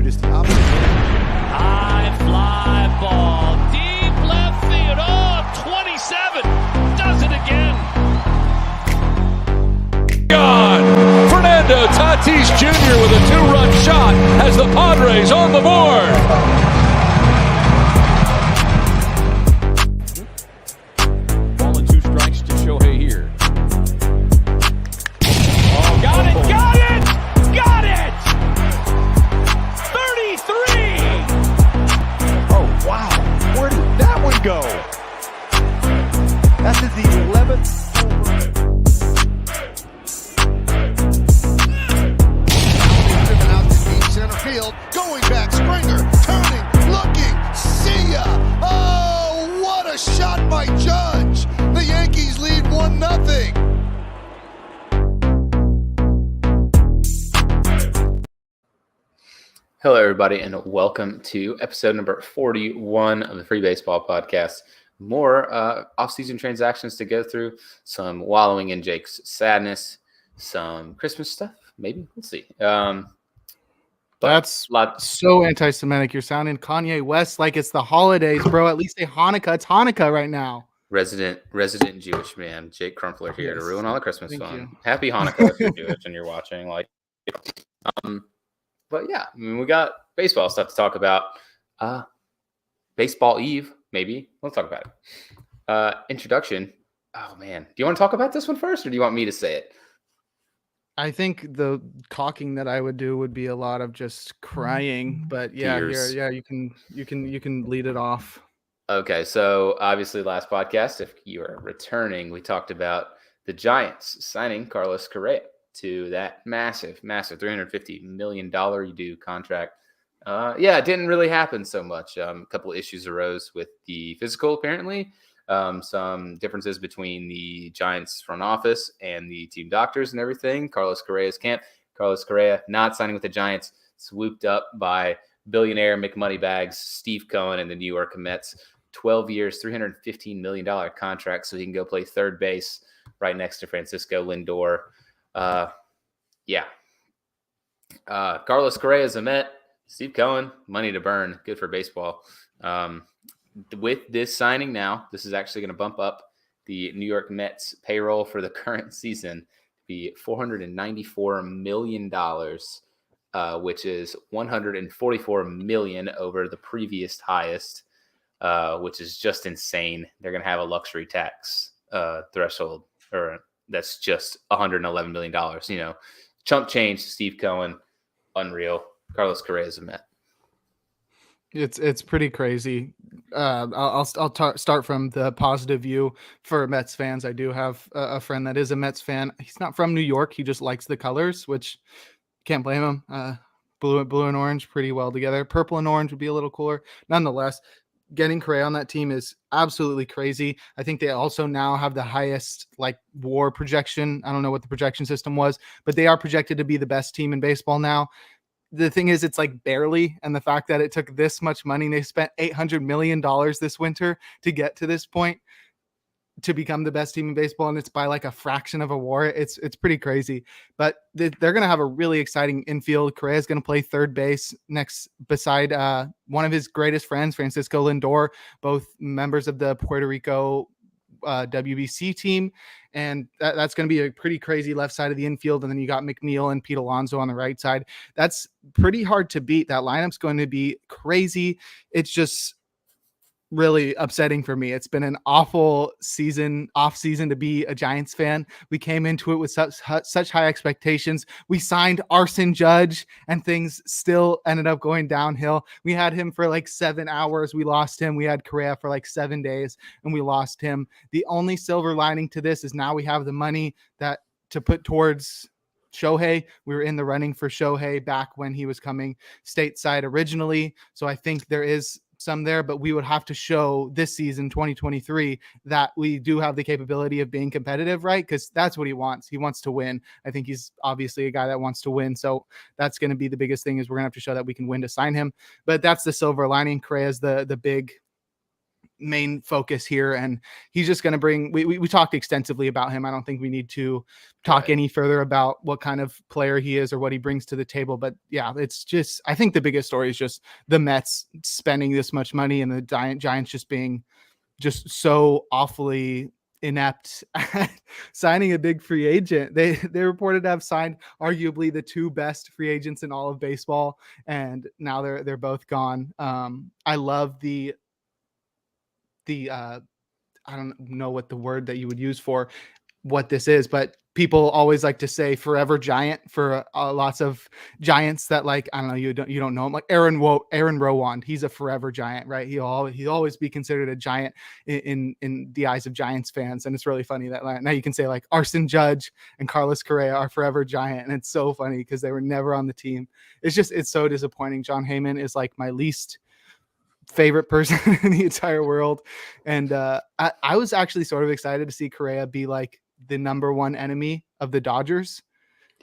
It's the opposite. High fly ball, deep left field. Oh, 27 does it again. God, Fernando Tatis Jr. with a 2-run shot has the Padres on the board. Ball and 2 strikes to Shohei here. Oh, Got it! 33! Oh, wow. Where did that one go? That's his 11th. Driven out to deep center field. Going back, Springer, turning, looking, see ya! Oh, what a shot by Judge! The Yankees lead 1-0. Hello, everybody, and welcome to episode number 41 of the Free Baseball Podcast. More off-season transactions to go through, some wallowing in Jake's sadness, some Christmas stuff, maybe. We'll see. That's so anti-Semitic. You're sounding Kanye West like it's the holidays, bro. At least say Hanukkah. It's Hanukkah right now. Resident Jewish man, Jake Crumpler here to ruin all the Christmas Thank fun. you. Happy Hanukkah if you're Jewish and you're watching. But yeah, I mean, we got baseball stuff to talk about. Baseball Eve, maybe. We'll talk about it. Introduction. Oh, man. Do you want to talk about this one first, or do you want me to say it? I think the caulking that I would do would be a lot of just crying. But yeah, Tears. you can lead it off. Okay, so obviously last podcast, if you are returning, we talked about the Giants signing Carlos Correa to that massive $350 million you do contract. It didn't really happen so much. A couple of issues arose with the physical, apparently. Some differences between the Giants front office and the team doctors and everything. Carlos Correa's camp. Carlos Correa not signing with the Giants, swooped up by billionaire McMoneybags Steve Cohen and the New York Mets. 12 years, $315 million contract so he can go play third base right next to Francisco Lindor. Carlos Correa is a Met. Steve Cohen, money to burn. Good for baseball. With this signing now, this is actually going to bump up the New York Mets payroll for the current season to be $494 million, which is $144 million over the previous highest, which is just insane. They're going to have a luxury tax threshold, or that's just $111 million. You know, chump change to Steve Cohen, unreal. Carlos Correa is a Met. It's pretty crazy. I'll start from the positive view for Mets fans. I do have a friend that is a Mets fan. He's not from New York. He just likes the colors, which can't blame him. Blue and orange pretty well together. Purple and orange would be a little cooler. Nonetheless, getting Correa on that team is absolutely crazy. I think they also now have the highest WAR projection. I don't know what the projection system was, but they are projected to be the best team in baseball now. The thing is, it's barely. And the fact that it took this much money, they spent $800 million this winter to get to this point to become the best team in baseball. And it's by a fraction of a WAR. It's pretty crazy, but they're going to have a really exciting infield. Correa is going to play third base beside one of his greatest friends, Francisco Lindor, both members of the Puerto Rico WBC team. And that's going to be a pretty crazy left side of the infield. And then you got McNeil and Pete Alonso on the right side. That's pretty hard to beat. That lineup's going to be crazy. It's just really upsetting for me. It's been an awful off season to be a Giants fan. We came into it with such high expectations. We signed Arson Judge and things still ended up going downhill. We had him for 7 hours. We lost him. We had Correa for 7 days and we lost him. The only silver lining to this is now we have the money to put towards Shohei. We were in the running for Shohei back when he was coming stateside originally. So I think there is some there, but we would have to show this season 2023 that we do have the capability of being competitive, right? Because that's what he wants. He wants to win. I think he's obviously a guy that wants to win. So that's going to be the biggest thing, is we're going to have to show that we can win to sign him. But that's the silver lining. Correa's the big main focus here, and he's just going to bring. We talked extensively about him. I don't think we need to talk any further about what kind of player he is or what he brings to the table. But yeah, it's just, I think the biggest story is just the Mets spending this much money and the Giants just being just so awfully inept at signing a big free agent. They reported to have signed arguably the two best free agents in all of baseball, and now they're both gone. I love the I don't know what the word that you would use for what this is, but people always like to say forever giant for lots of Giants that, like, I don't know, you don't know him, like Aaron Rowand. He's a forever giant, right? He'll always be considered a giant in the eyes of Giants fans. And it's really funny that now you can say like Arson Judge and Carlos Correa are forever giant. And it's so funny because they were never on the team. It's so disappointing. John Heyman is like my least favorite person in the entire world. And I was actually sort of excited to see Correa be like the number one enemy of the Dodgers.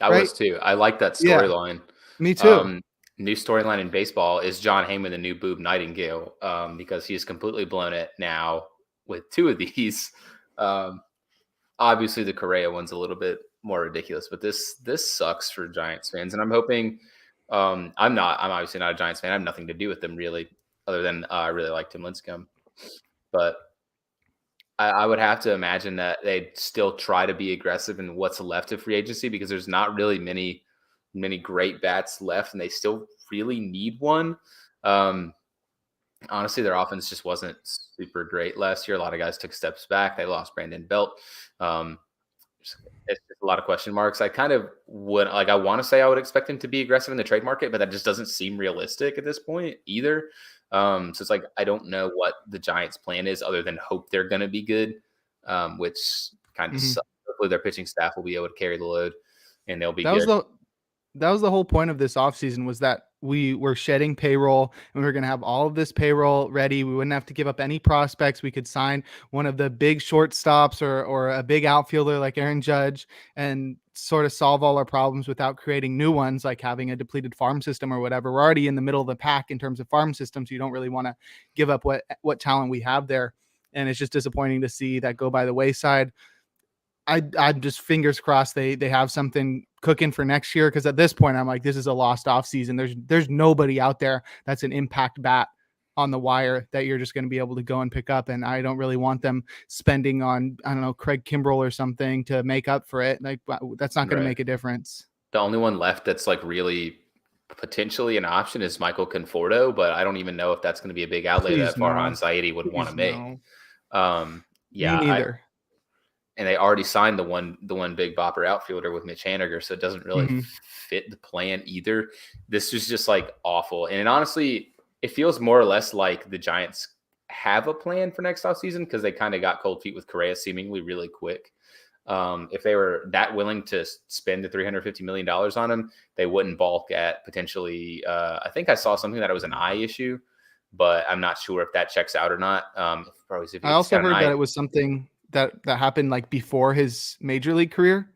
I was too. I like that storyline. Yeah, me too. New storyline in baseball is John Heyman, the new Boob Nightingale, because he's completely blown it now with two of these. Obviously, the Correa one's a little bit more ridiculous, but this sucks for Giants fans. And I'm hoping I'm obviously not a Giants fan. I have nothing to do with them really, other than I really like Tim Lincecum. But I would have to imagine that they'd still try to be aggressive in what's left of free agency, because there's not really many great bats left, and they still really need one. Honestly, their offense just wasn't super great last year. A lot of guys took steps back. They lost Brandon Belt. It's just a lot of question marks. I kind of would I want to say I would expect him to be aggressive in the trade market, but that just doesn't seem realistic at this point either. So it's like, I don't know what the Giants' plan is other than hope they're going to be good, which kind of sucks. Hopefully their pitching staff will be able to carry the load and they'll be good. That was the whole point of this offseason, was that we were shedding payroll and we were going to have all of this payroll ready. We wouldn't have to give up any prospects. We could sign one of the big shortstops or a big outfielder like Aaron Judge and sort of solve all our problems without creating new ones, like having a depleted farm system or whatever. We're already in the middle of the pack in terms of farm systems. So you don't really want to give up what talent we have there. And it's just disappointing to see that go by the wayside. I'm just fingers crossed they have something cooking for next year, because at this point I'm like, this is a lost offseason. There's nobody out there that's an impact bat on the wire that you're just going to be able to go and pick up, and I don't really want them spending on, I don't know, Craig Kimbrell or something to make up for it. Like, that's not going to make a difference. The only one left that's like really potentially an option is Michael Conforto, but I don't even know if that's going to be a big outlay that Farhan Zaidi would want to make. Yeah, me neither. And they already signed the one big bopper outfielder with Mitch Haniger, so it doesn't really fit the plan either. This was just like awful. And honestly, it feels more or less like the Giants have a plan for next offseason, because they kind of got cold feet with Correa seemingly really quick. If they were that willing to spend the $350 million on him, they wouldn't balk at potentially, I think I saw something that it was an eye issue, but I'm not sure if that checks out or not. I also heard that it was something that happened like before his major league career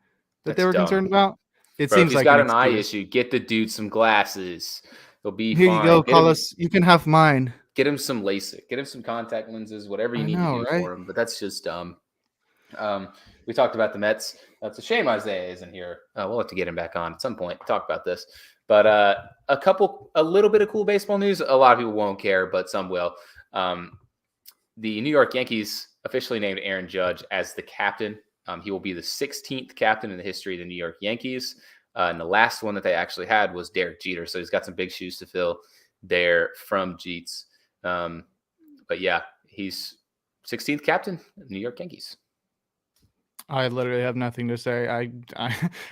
that they were concerned about. It seems like he's got an eye issue. Get the dude some glasses. He'll be here. Fine. You go, Carlos. You can have mine. Get him some LASIK. Get him some contact lenses. Whatever you need to do for him. But that's just dumb. We talked about the Mets. It's a shame Isaiah isn't here. We'll have to get him back on at some point to talk about this. But a little bit of cool baseball news. A lot of people won't care, but some will. The New York Yankees officially named Aaron Judge as the captain. He will be the 16th captain in the history of the New York Yankees. And the last one that they actually had was Derek Jeter. So he's got some big shoes to fill there from Jeets. But yeah, he's 16th captain of the New York Yankees. I literally have nothing to say. I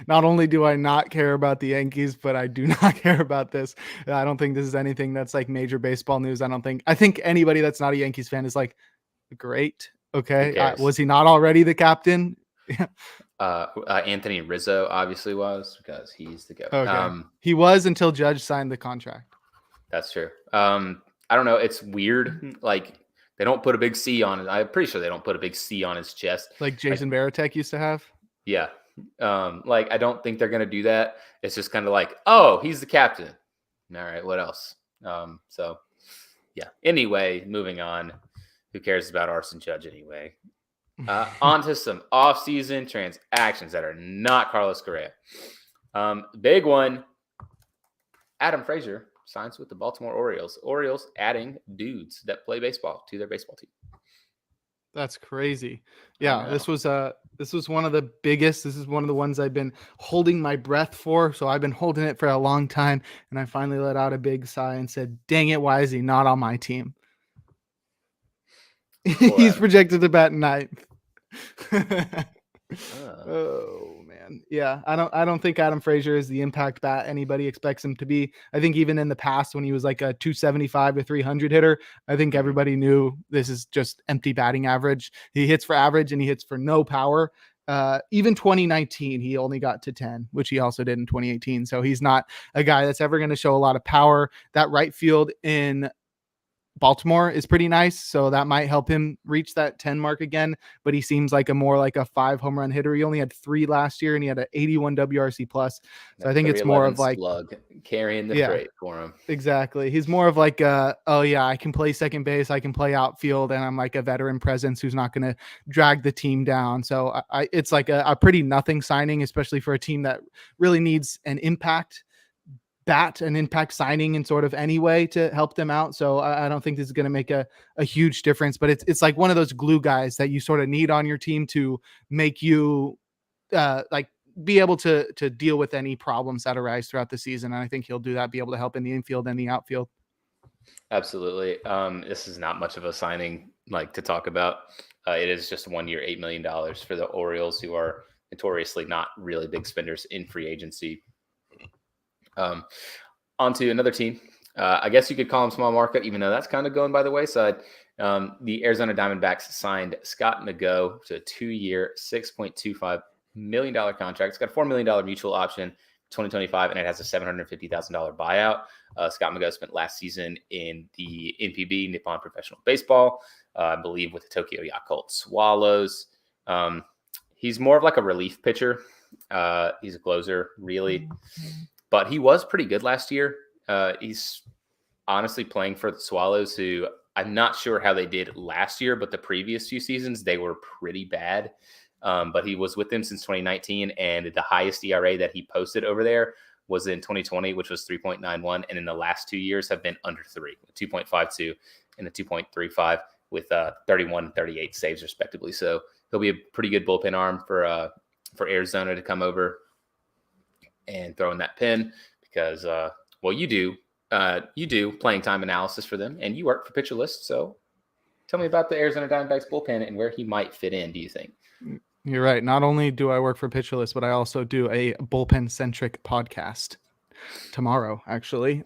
not only do I not care about the Yankees, but I do not care about this. I don't think this is anything that's like major baseball news. I think anybody that's not a Yankees fan is like, great. Okay. Was he not already the captain? Anthony Rizzo obviously was, because he's the GOAT. Okay. He was until Judge signed the contract. That's true. I don't know. It's weird. Like, they don't put a big C on it. I'm pretty sure they don't put a big C on his chest. Like Jason Varitek used to have? Yeah. Like, I don't think they're going to do that. It's just kind of like, oh, he's the captain. All right, what else? So, yeah. Anyway, moving on. who cares about Arson Judge anyway? On to some off-season transactions that are not Carlos Correa. Big one. Adam Frazier signs with the Baltimore Orioles. Orioles adding dudes that play baseball to their baseball team. That's crazy. Yeah, this was one of the biggest. This is one of the ones I've been holding my breath for. So I've been holding it for a long time, and I finally let out a big sigh and said, "Dang it, why is he not on my team?" He's projected to bat ninth. Oh man, yeah. I don't think Adam Frazier is the impact bat anybody expects him to be. I think even in the past when he was like a 275 to 300 hitter, I think everybody knew this is just empty batting average. He hits for average and he hits for no power. Even 2019, he only got to 10, which he also did in 2018. So he's not a guy that's ever going to show a lot of power. That right field in Baltimore is pretty nice, so that might help him reach that 10 mark again, but he seems like a 5 home run hitter. He only had 3 last year and he had an 81 WRC plus. So I think it's more of like slug carrying the freight for him. Exactly. He's more of like I can play second base, I can play outfield, and I'm like a veteran presence who's not going to drag the team down. So it's like a pretty nothing signing, especially for a team that really needs an impact signing in sort of any way to help them out. So I don't think this is going to make a huge difference, but it's like one of those glue guys that you sort of need on your team to make you like be able to deal with any problems that arise throughout the season. And I think he'll do that, be able to help in the infield and the outfield. Absolutely. This is not much of a signing like to talk about. It is just 1 year, $8 million for the Orioles, who are notoriously not really big spenders in free agency. On to another team. I guess you could call them small market, even though that's kind of going by the wayside. The Arizona Diamondbacks signed Scott McGough to a 2-year, $6.25 million contract. It's got a $4 million mutual option 2025, and it has a $750,000 buyout. Scott McGough spent last season in the NPB, Nippon Professional Baseball, I believe with the Tokyo Yakult Swallows. He's more of like a relief pitcher. He's a closer, really. But he was pretty good last year. He's honestly playing for the Swallows, who I'm not sure how they did last year, but the previous few seasons, they were pretty bad. But he was with them since 2019, and the highest ERA that he posted over there was in 2020, which was 3.91. And in the last 2 years have been under 3, 2.52 and a 2.35 with 31 and 38 saves respectively. So he'll be a pretty good bullpen arm for Arizona to come over and throw in that pin because, you do playing time analysis for them, and you work for Pitcher List. So tell me about the Arizona Diamondbacks bullpen and where he might fit in, do you think? You're right. Not only do I work for Pitcher List, but I also do a bullpen-centric podcast tomorrow, actually.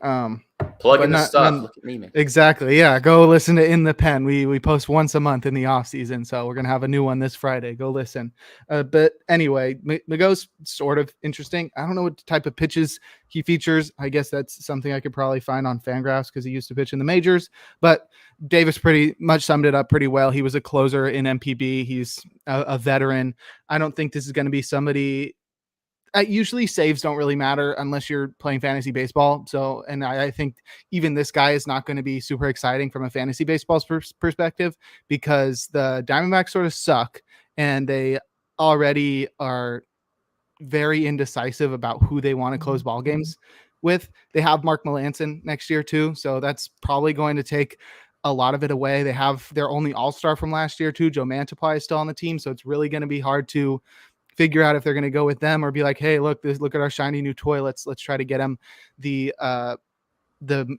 Plugging the stuff. Look at me, man. Exactly. Yeah. Go listen to In the Pen. We post once a month in the off season. So we're going to have a new one this Friday. Go listen. But anyway, McGough's sort of interesting. I don't know what type of pitches he features. I guess that's something I could probably find on Fangraphs because he used to pitch in the majors, but Davis pretty much summed it up pretty well. He was a closer in MPB. He's a veteran. I don't think this is going to be somebody. Usually saves don't really matter unless you're playing fantasy baseball. So, and I think even this guy is not going to be super exciting from a fantasy baseball perspective because the Diamondbacks sort of suck and they already are very indecisive about who they want to close ball games with. They have Mark Melancon next year too. So that's probably going to take a lot of it away. They have their only all-star from last year too. Joe Mantiply is still on the team. So it's really going to be hard to figure out if they're going to go with them or be like, hey, look at our shiny new toy. Let's try to get him the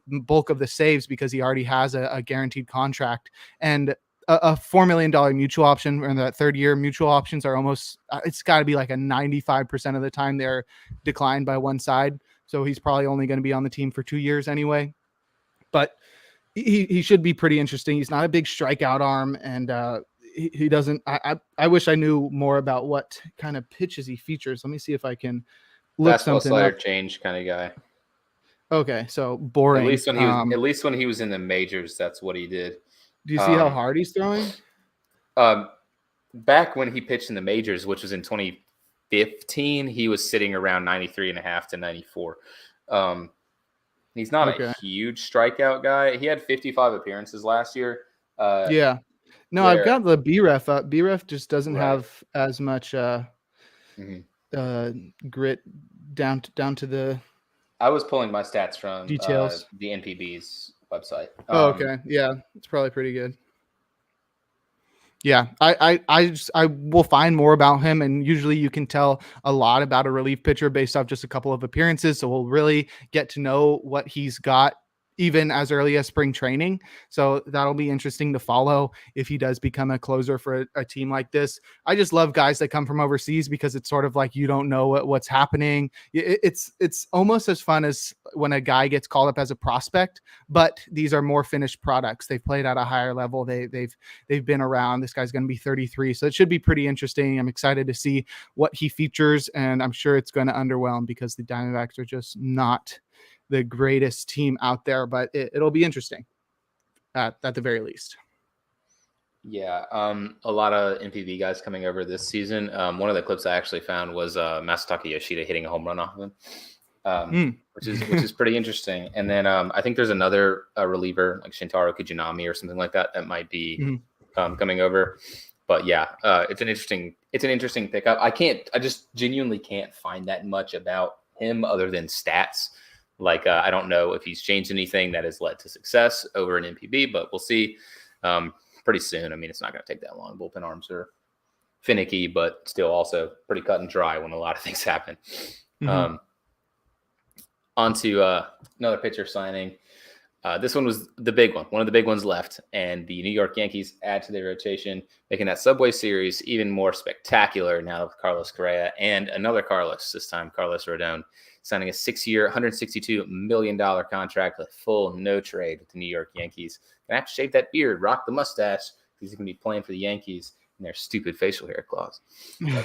bulk of the saves because he already has a guaranteed contract and a $4 million mutual option. And that 3rd year mutual options are almost, it's got to be like a 95% of the time they're declined by one side. So he's probably only going to be on the team for 2 years anyway, but he should be pretty interesting. He's not a big strikeout arm and, he doesn't. I wish I knew more about what kind of pitches he features. Let me see if I can look fastball something slider up. change kind of guy. Okay, so boring. At least when he was in the majors, that's what he did. Do you see how hard he's throwing? Back when he pitched in the majors, which was in 2015, he was sitting around 93.5 to 94. He's not a huge strikeout guy. He had 55 appearances last year. Yeah. No, I've where got the BREF up. BREF just doesn't right. have as much Mhm. grit down to the I was pulling my stats from details. the NPB's website. Oh, okay. Yeah, it's probably pretty good. Yeah, I will find more about him, and usually you can tell a lot about a relief pitcher based off just a couple of appearances. So we'll really get to know what he's got even as early as spring training. So that'll be interesting to follow if he does become a closer for a team like this. I just love guys that come from overseas because it's sort of like you don't know what's happening. It's almost as fun as when a guy gets called up as a prospect, but these are more finished products. They've played at a higher level. They've been around. This guy's going to be 33, so it should be pretty interesting. I'm excited to see what he features, and I'm sure it's going to underwhelm because the Diamondbacks are just not the greatest team out there, but it'll be interesting at the very least. Yeah, a lot of NPB guys coming over this season. One of the clips I actually found was Masataka Yoshida hitting a home run off of him, which is pretty interesting. And then I think there's another reliever like Shintaro Kujinami or something like that might be coming over. But yeah, it's an interesting pickup. I just genuinely can't find that much about him other than stats. Like I don't know if he's changed anything that has led to success over an NPB, but we'll see pretty soon. I mean, it's not going to take that long. Bullpen arms are finicky, but still also pretty cut and dry when a lot of things happen. On to another pitcher signing. This one was the big one of the big ones left, and the New York Yankees add to their rotation, making that Subway Series even more spectacular now with Carlos Correa and another Carlos, this time Carlos Rodon, signing a 6-year, $162 million contract with full no trade with the New York Yankees. Gonna have to shave that beard, rock the mustache, because he's gonna be playing for the Yankees and their stupid facial hair clause.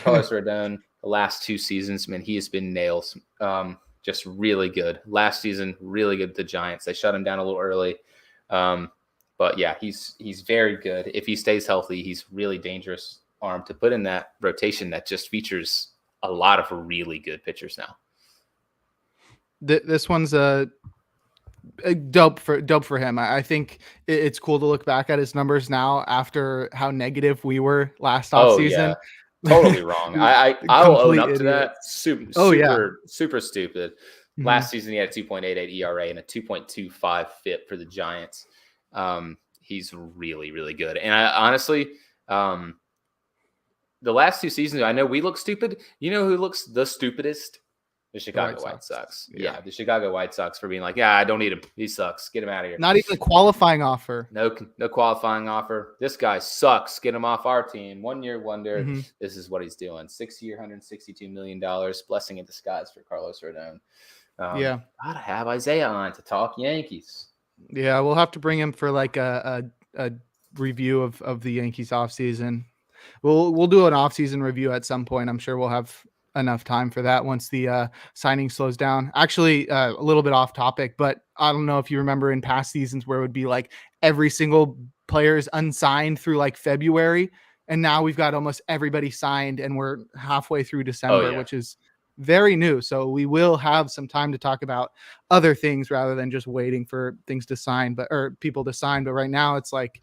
Carlos Rodon, the last 2 seasons, man, he has been nails. Just really good. Last season, really good with the Giants. They shut him down a little early. But yeah, he's very good. If he stays healthy, he's really dangerous arm to put in that rotation that just features a lot of really good pitchers now. This one's a dope for him. I think it's cool to look back at his numbers now after how negative we were last offseason. Yeah. Totally wrong. I will own up to that. Super stupid. Last season, he had a 2.88 ERA and a 2.25 FIP for the Giants. He's really, really good. And I honestly, the last 2 seasons, I know we look stupid. You know who looks the stupidest? The Chicago White Sox. Yeah, the Chicago White Sox for being like, yeah, I don't need him. He sucks. Get him out of here. Not even a qualifying offer. No qualifying offer. This guy sucks. Get him off our team. 1-year wonder. This is what he's doing. 6-year, $162 million. Blessing in disguise for Carlos Rodon. Gotta have Isaiah on to talk Yankees. Yeah, we'll have to bring him for like a review of the Yankees offseason. We'll do an offseason review at some point. I'm sure we'll have enough time for that once the signing slows down. Actually, a little bit off topic, but I don't know if you remember in past seasons where it would be like every single player is unsigned through like February, and now we've got almost everybody signed and we're halfway through December, which is very new. So we will have some time to talk about other things rather than just waiting for things to sign, or people to sign. But right now it's like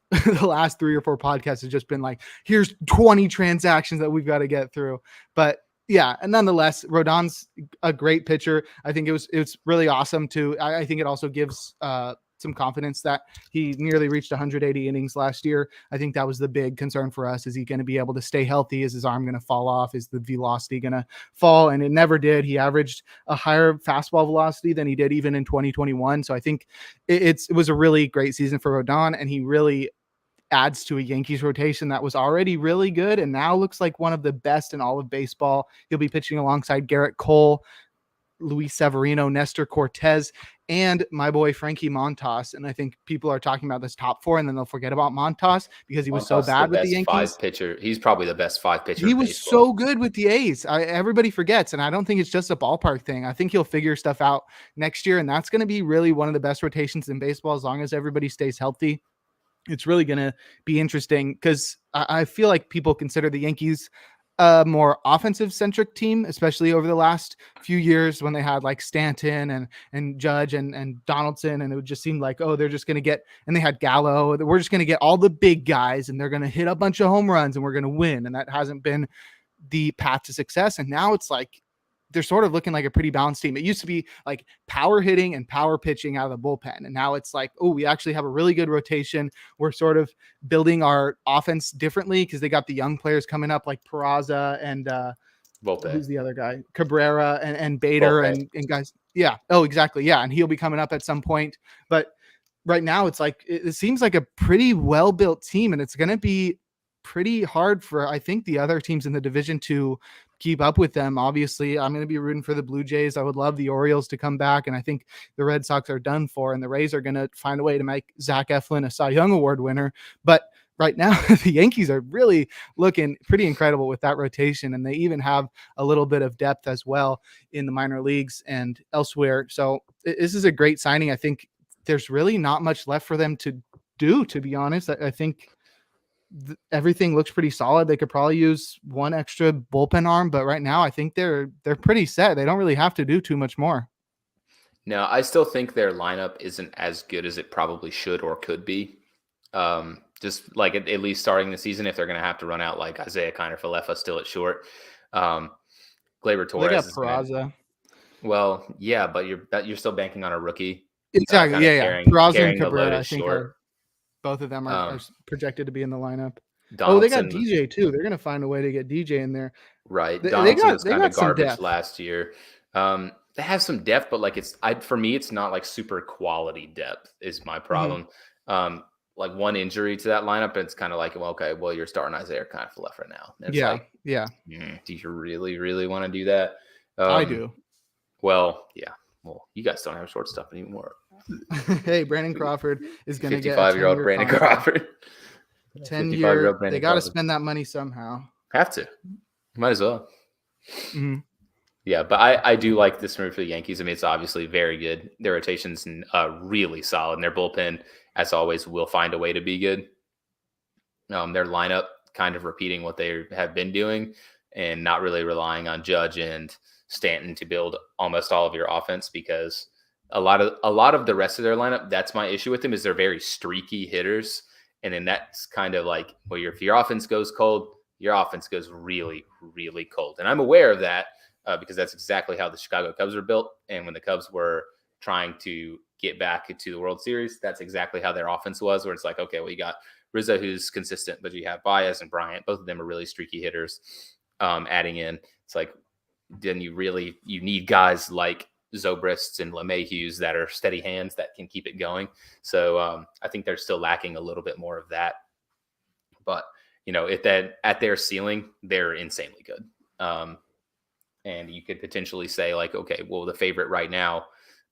the last 3 or 4 podcasts has just been like, here's 20 transactions that we've got to get through. But yeah, and nonetheless, Rodon's a great pitcher. I think it's really awesome too. I think it also gives some confidence that he nearly reached 180 innings last year. I think that was the big concern for us. Is he going to be able to stay healthy? Is his arm going to fall off? Is the velocity going to fall? And it never did. He averaged a higher fastball velocity than he did even in 2021. So I think it was a really great season for Rodon, and he really adds to a Yankees rotation that was already really good and now looks like one of the best in all of baseball. He'll be pitching alongside Garrett Cole, Luis Severino, Nestor Cortez, and my boy Frankie Montas. And I think people are talking about this top 4, and then they'll forget about Montas because he was so bad with the Yankees. 5 pitcher. He's probably the best 5 pitcher. He was so good with the A's. Everybody forgets, and I don't think it's just a ballpark thing. I think he'll figure stuff out next year, and that's going to be really one of the best rotations in baseball as long as everybody stays healthy. It's really going to be interesting because I feel like people consider the Yankees a more offensive centric team, especially over the last few years when they had like Stanton and Judge and Donaldson. And it would just seem like, oh, they're just going to get, and they had Gallo, we're just going to get all the big guys and they're going to hit a bunch of home runs and we're going to win. And that hasn't been the path to success. And now it's like, they're sort of looking like a pretty balanced team. It used to be like power hitting and power pitching out of the bullpen. And now it's like, oh, we actually have a really good rotation. We're sort of building our offense differently because they got the young players coming up like Peraza and who's the other guy? Cabrera and Bader and guys. Yeah. Oh, exactly. Yeah. And he'll be coming up at some point. But right now it's like, it seems like a pretty well-built team, and it's going to be pretty hard for, I think, the other teams in the division to keep up with them. Obviously, I'm going to be rooting for the Blue Jays. I would love the Orioles to come back, and I think the Red Sox are done for, and the Rays are going to find a way to make Zach Eflin a Cy Young Award winner. But right now, the Yankees are really looking pretty incredible with that rotation, and they even have a little bit of depth as well in the minor leagues and elsewhere. So this is a great signing. I think there's really not much left for them to do, to be honest. I think everything looks pretty solid. They could probably use one extra bullpen arm, but right now I think they're pretty set. They don't really have to do too much more. No, I still think their lineup isn't as good as it probably should or could be. Just like at least starting the season, if they're going to have to run out like Isaiah Kiner Falefa still at short. Gleyber Torres. They got Peraza. Well, yeah, but you're still banking on a rookie. Exactly. Yeah. Peraza and Cabrera, I think both of them are projected to be in the lineup. They got DJ too. They're going to find a way to get DJ in there. Right. Donaldson was kind of garbage last year. They have some depth, but like for me, it's not like super quality depth is my problem. Mm-hmm. Like one injury to that lineup, and it's kind of like, well, okay, well, you're starting Isaiah kind of left right now. And it's do you really, really want to do that? I do. Well, yeah. Well, you guys don't have shortstop anymore. Hey, Brandon Crawford is going to get 55-year-old Brandon Crawford. 10-year. They got to spend that money somehow. Have to. Might as well. Mm-hmm. Yeah, but I do like this move for the Yankees. I mean, it's obviously very good. Their rotation's really solid, and their bullpen, as always, will find a way to be good. Their lineup kind of repeating what they have been doing and not really relying on Judge and Stanton to build almost all of your offense, because a lot of the rest of their lineup, that's my issue with them, is they're very streaky hitters. And then that's kind of like, well, if your offense goes cold, your offense goes really, really cold. And I'm aware of that because that's exactly how the Chicago Cubs were built. And when the Cubs were trying to get back into the World Series, that's exactly how their offense was, where it's like, okay, well, you got Rizzo, who's consistent, but you have Baez and Bryant. Both of them are really streaky hitters. Adding in, it's like, then you need guys like Zobrists and LeMahieu's that are steady hands that can keep it going. So I think they're still lacking a little bit more of that. But, at their ceiling, they're insanely good. And you could potentially say like, okay, well, the favorite right now,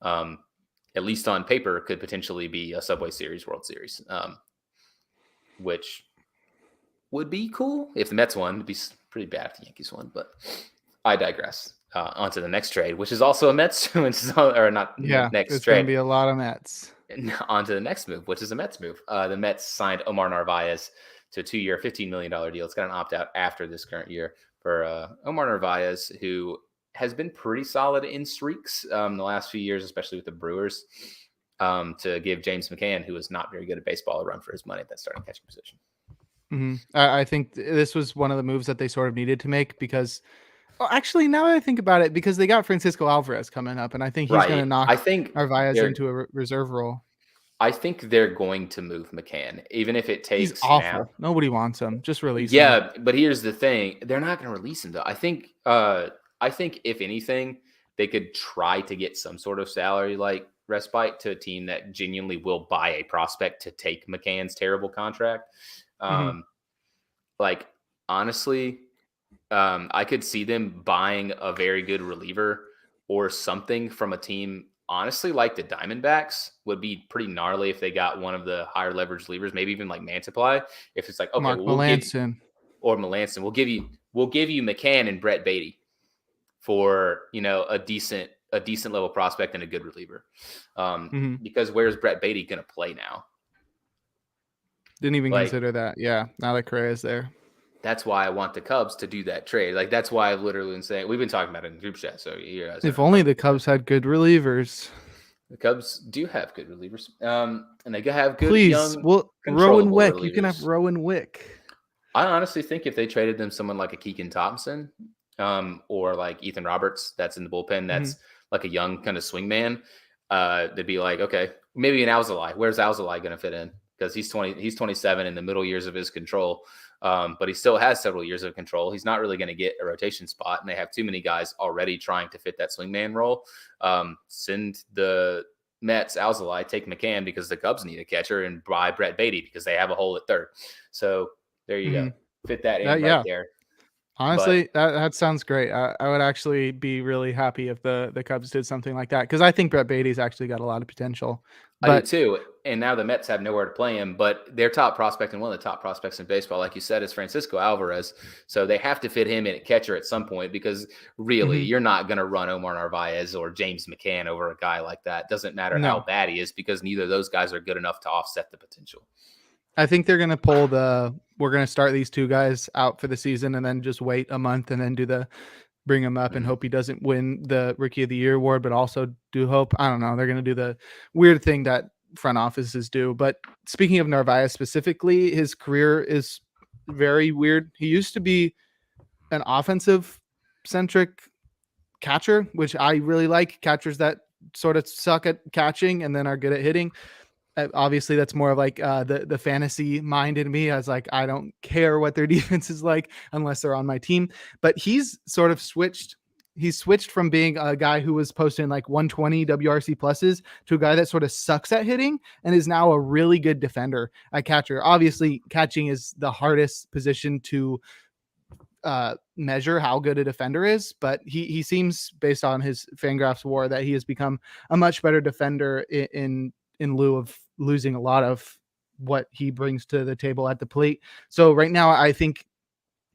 at least on paper, could potentially be a Subway Series World Series, which would be cool if the Mets won. It'd be pretty bad if the Yankees won, but I digress. On to the next trade, which is also a Mets, next it's trade. Going to be a lot of Mets. On to the next move, which is a Mets move. The Mets signed Omar Narvaez to a 2-year, $15 million deal. It's got an opt-out after this current year for Omar Narvaez, who has been pretty solid in streaks the last few years, especially with the Brewers, to give James McCann, who is not very good at baseball, a run for his money at that starting catching position. Mm-hmm. I think this was one of the moves that they sort of needed to make because – actually, now that I think about it, because they got Francisco Alvarez coming up, and I think he's going to knock Narvaez into a reserve role. I think they're going to move McCann, even if it takes. He's awful. Now. Nobody wants him. Just release him. Yeah, but here's the thing: they're not going to release him, though. I think if anything, they could try to get some sort of salary like respite to a team that genuinely will buy a prospect to take McCann's terrible contract. Like honestly. I could see them buying a very good reliever or something from a team, honestly, like the Diamondbacks would be pretty gnarly if they got one of the higher leverage relievers, maybe even like Mantiply. If it's like, okay, Melanson. We'll give you McCann and Brett Beatty for, a decent level prospect and a good reliever. Because where's Brett Beatty going to play now? Didn't even consider that. Yeah. Now that Correa is there. that's why I want the Cubs to do that trade. Like, that's why I've literally been saying, we've been talking about it in the group chat. So you guys If only the Cubs had good relievers. the Cubs do have good relievers. And they have good Please, young well, Rowan controllable Wick. relievers. You can have Rowan Wick. I honestly think if they traded them someone like a Keegan Thompson, or like Ethan Roberts, that's in the bullpen, that's like a young kind of swingman, they'd be like, okay, maybe an Alzolay. Where's Alzolay going to fit in? Because he's 27 in the middle years of his control, but he still has several years of control. He's not really going to get a rotation spot, and they have too many guys already trying to fit that swingman role. Send the Mets Alzolay, take McCann because the Cubs need a catcher, and buy Brett Beatty because they have a hole at third. So there you go. Fit that in there. Honestly, that sounds great. I would actually be really happy if the Cubs did something like that, because I think Brett Beatty's actually got a lot of potential. I do too. And now the Mets have nowhere to play him, but their top prospect and one of the top prospects in baseball, like you said, is Francisco Alvarez. So they have to fit him in at catcher at some point, because really you're not going to run Omar Narvaez or James McCann over a guy like that. Doesn't matter how bad he is, because neither of those guys are good enough to offset the potential. I think they're going to pull we're going to start these two guys out for the season and then just wait a month and then bring him up and hope he doesn't win the Rookie of the Year award, but also do hope. I don't know. They're going to do the weird thing that front offices do. But speaking of Narvaez specifically, his career is very weird. He used to be an offensive centric catcher, which I really like. Catchers that sort of suck at catching and then are good at hitting. Obviously that's more of like the fantasy mind in me, as like, I don't care what their defense is like unless they're on my team. But he's sort of switched from being a guy who was posting like 120 WRC pluses to a guy that sort of sucks at hitting and is now a really good defender at catcher. Obviously catching is the hardest position to measure how good a defender is, but he seems, based on his Fangraphs WAR, that he has become a much better defender in lieu of losing a lot of what he brings to the table at the plate. So right now, I think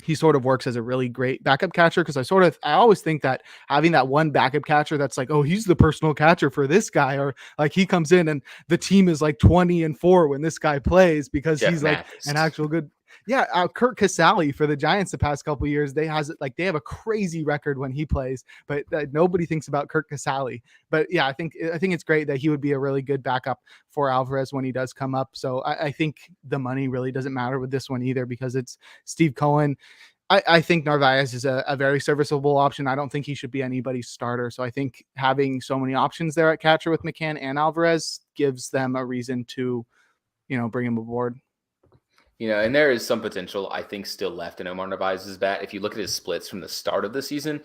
he sort of works as a really great backup catcher, because I always think that having that one backup catcher that's like, oh, he's the personal catcher for this guy, or like he comes in and the team is like 20-4 when this guy plays because he's like an actual good. Yeah, Kurt Casale for the Giants the past couple of years, they have a crazy record when he plays, but nobody thinks about Kurt Casale. But yeah, I think it's great that he would be a really good backup for Alvarez when he does come up. So I think the money really doesn't matter with this one either, because it's Steve Cohen. I think Narvaez is a very serviceable option. I don't think he should be anybody's starter. So I think having so many options there at catcher with McCann and Alvarez gives them a reason to, bring him aboard. And there is some potential, I think, still left in Omar Narvaez's bat. If you look at his splits from the start of the season,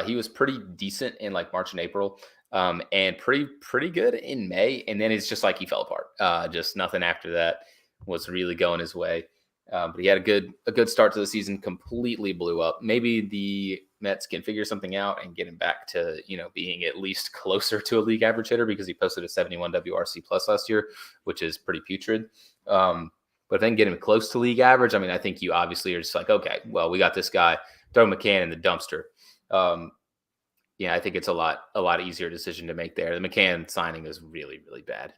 he was pretty decent in like March and April, and pretty good in May. And then it's just like he fell apart. Just nothing after that was really going his way. But he had a good start to the season, completely blew up. Maybe the Mets can figure something out and get him back to, being at least closer to a league average hitter, because he posted a 71 WRC plus last year, which is pretty putrid. But if they can get him close to league average, I mean, I think you obviously are just like, okay, well, we got this guy, throw McCann in the dumpster. I think it's a lot easier decision to make there. The McCann signing is really, really bad.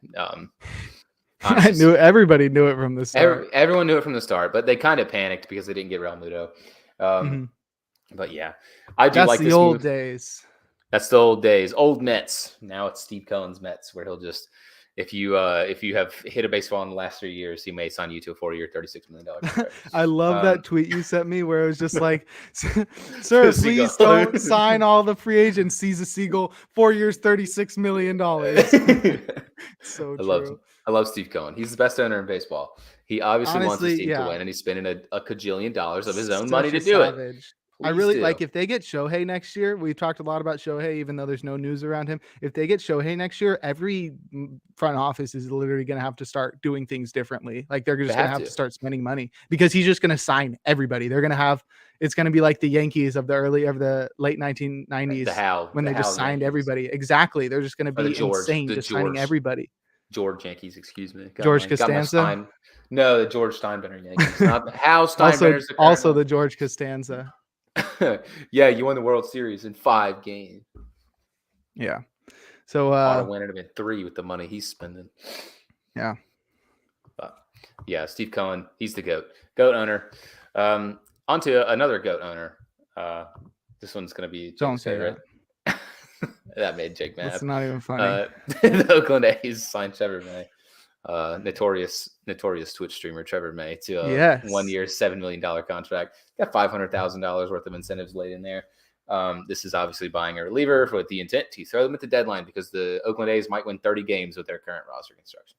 Everybody knew it from the start. Everyone knew it from the start, but they kind of panicked because they didn't get Real Muto. But yeah, I do like this old days. That's the old days. Old Mets. Now it's Steve Cohen's Mets, where he'll just, if you have hit a baseball in the last 3 years, he may sign you to a 4-year, $36 million contract. I love that tweet you sent me where it was just like, sir, please don't sign all the free agents. Sees a seagull, 4 years, $36 million. So true. I love Steve Cohen. He's the best owner in baseball. He obviously wants his team to win, and he's spending a cajillion dollars of his own money to do it. I really like, if they get Shohei next year, we've talked a lot about Shohei, even though there's no news around him. If they get Shohei next year, every front office is literally going to have to start doing things differently. Like they're just going to have to start spending money, because he's just going to sign everybody. They're going to have, it's going to be like the Yankees of the late 1990s when they just signed every everybody. They're just going to be insane just signing everybody. George Yankees, excuse me. George Costanza? No, the George Steinbrenner Yankees. Not the Hal Steinbrenner. Also the George Costanza. Yeah, you won the World Series in 5 games. Yeah. So win it have been 3 with the money he's spending. Yeah. But yeah, Steve Cohen, he's the GOAT owner. On to another GOAT owner. This one's going to be Jake's Don't say favorite. That made Jake mad. That's not even funny. The Oakland A's signed Trevor May, notorious Twitch streamer Trevor May, to a Yes. 1 year, $7 million contract. Got $500,000 worth of incentives laid in there. This is obviously buying a reliever with the intent to throw them at the deadline because the Oakland A's might win 30 games with their current roster construction.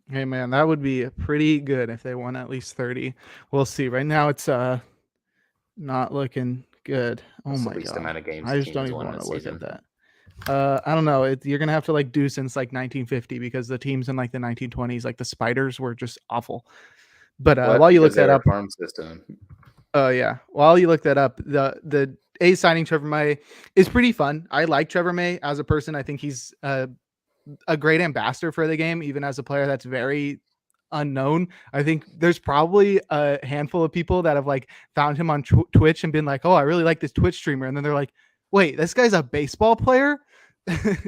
Hey man, that would be pretty good if they won at least 30. We'll see. Right now it's not looking good. Oh That's my the least god. amount of games I the just team don't has even won want in a to look season. at that. I don't know. You're gonna have to like do since like 1950 because the teams in like the 1920s, like the Spiders, were just awful. But while you look Because that they're a up, farm system. oh yeah, while you look that up, the A's signing Trevor May is pretty fun. I like Trevor May as a person. I think he's a great ambassador for the game, even as a player that's very unknown. I think there's probably a handful of people that have like found him on Twitch and been like, oh, I really like this Twitch streamer. And then they're like, wait, this guy's a baseball player.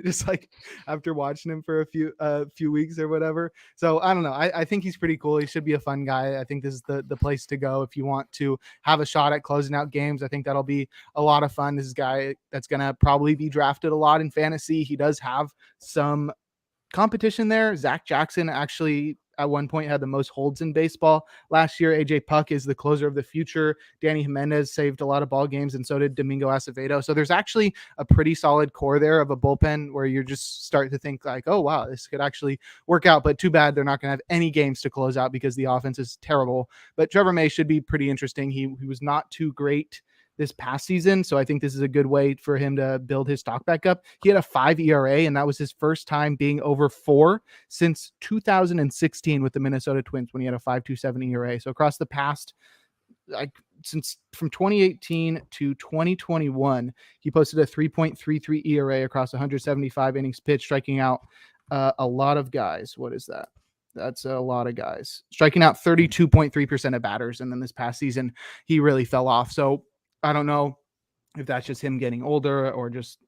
Just like after watching him for a few weeks or whatever. So I don't know. I think he's pretty cool. He should be a fun guy. I think this is the place to go if you want to have a shot at closing out games. I think that'll be a lot of fun. This is a guy that's going to probably be drafted a lot in fantasy. He does have some competition there. Zach Jackson actually at one point had the most holds in baseball last year. AJ Puck is the closer of the future. Danny Jimenez saved a lot of ball games, and so did Domingo Acevedo. So there's actually a pretty solid core there of a bullpen where you just start to think like, oh wow, this could actually work out. But too bad they're not going to have any games to close out because the offense is terrible. But Trevor May should be pretty interesting. He was not too great this past season, so I think this is a good way for him to build his stock back up. He had a 5 ERA, and that was his first time being over 4 since 2016 with the Minnesota Twins when he had a 5.27 ERA. So across the past, like since from 2018 to 2021, he posted a 3.33 ERA across 175 innings pitched, striking out a lot of guys. What is that? That's a lot of guys, striking out 32.3% of batters. And then this past season, he really fell off. So I don't know if that's just him getting older or just,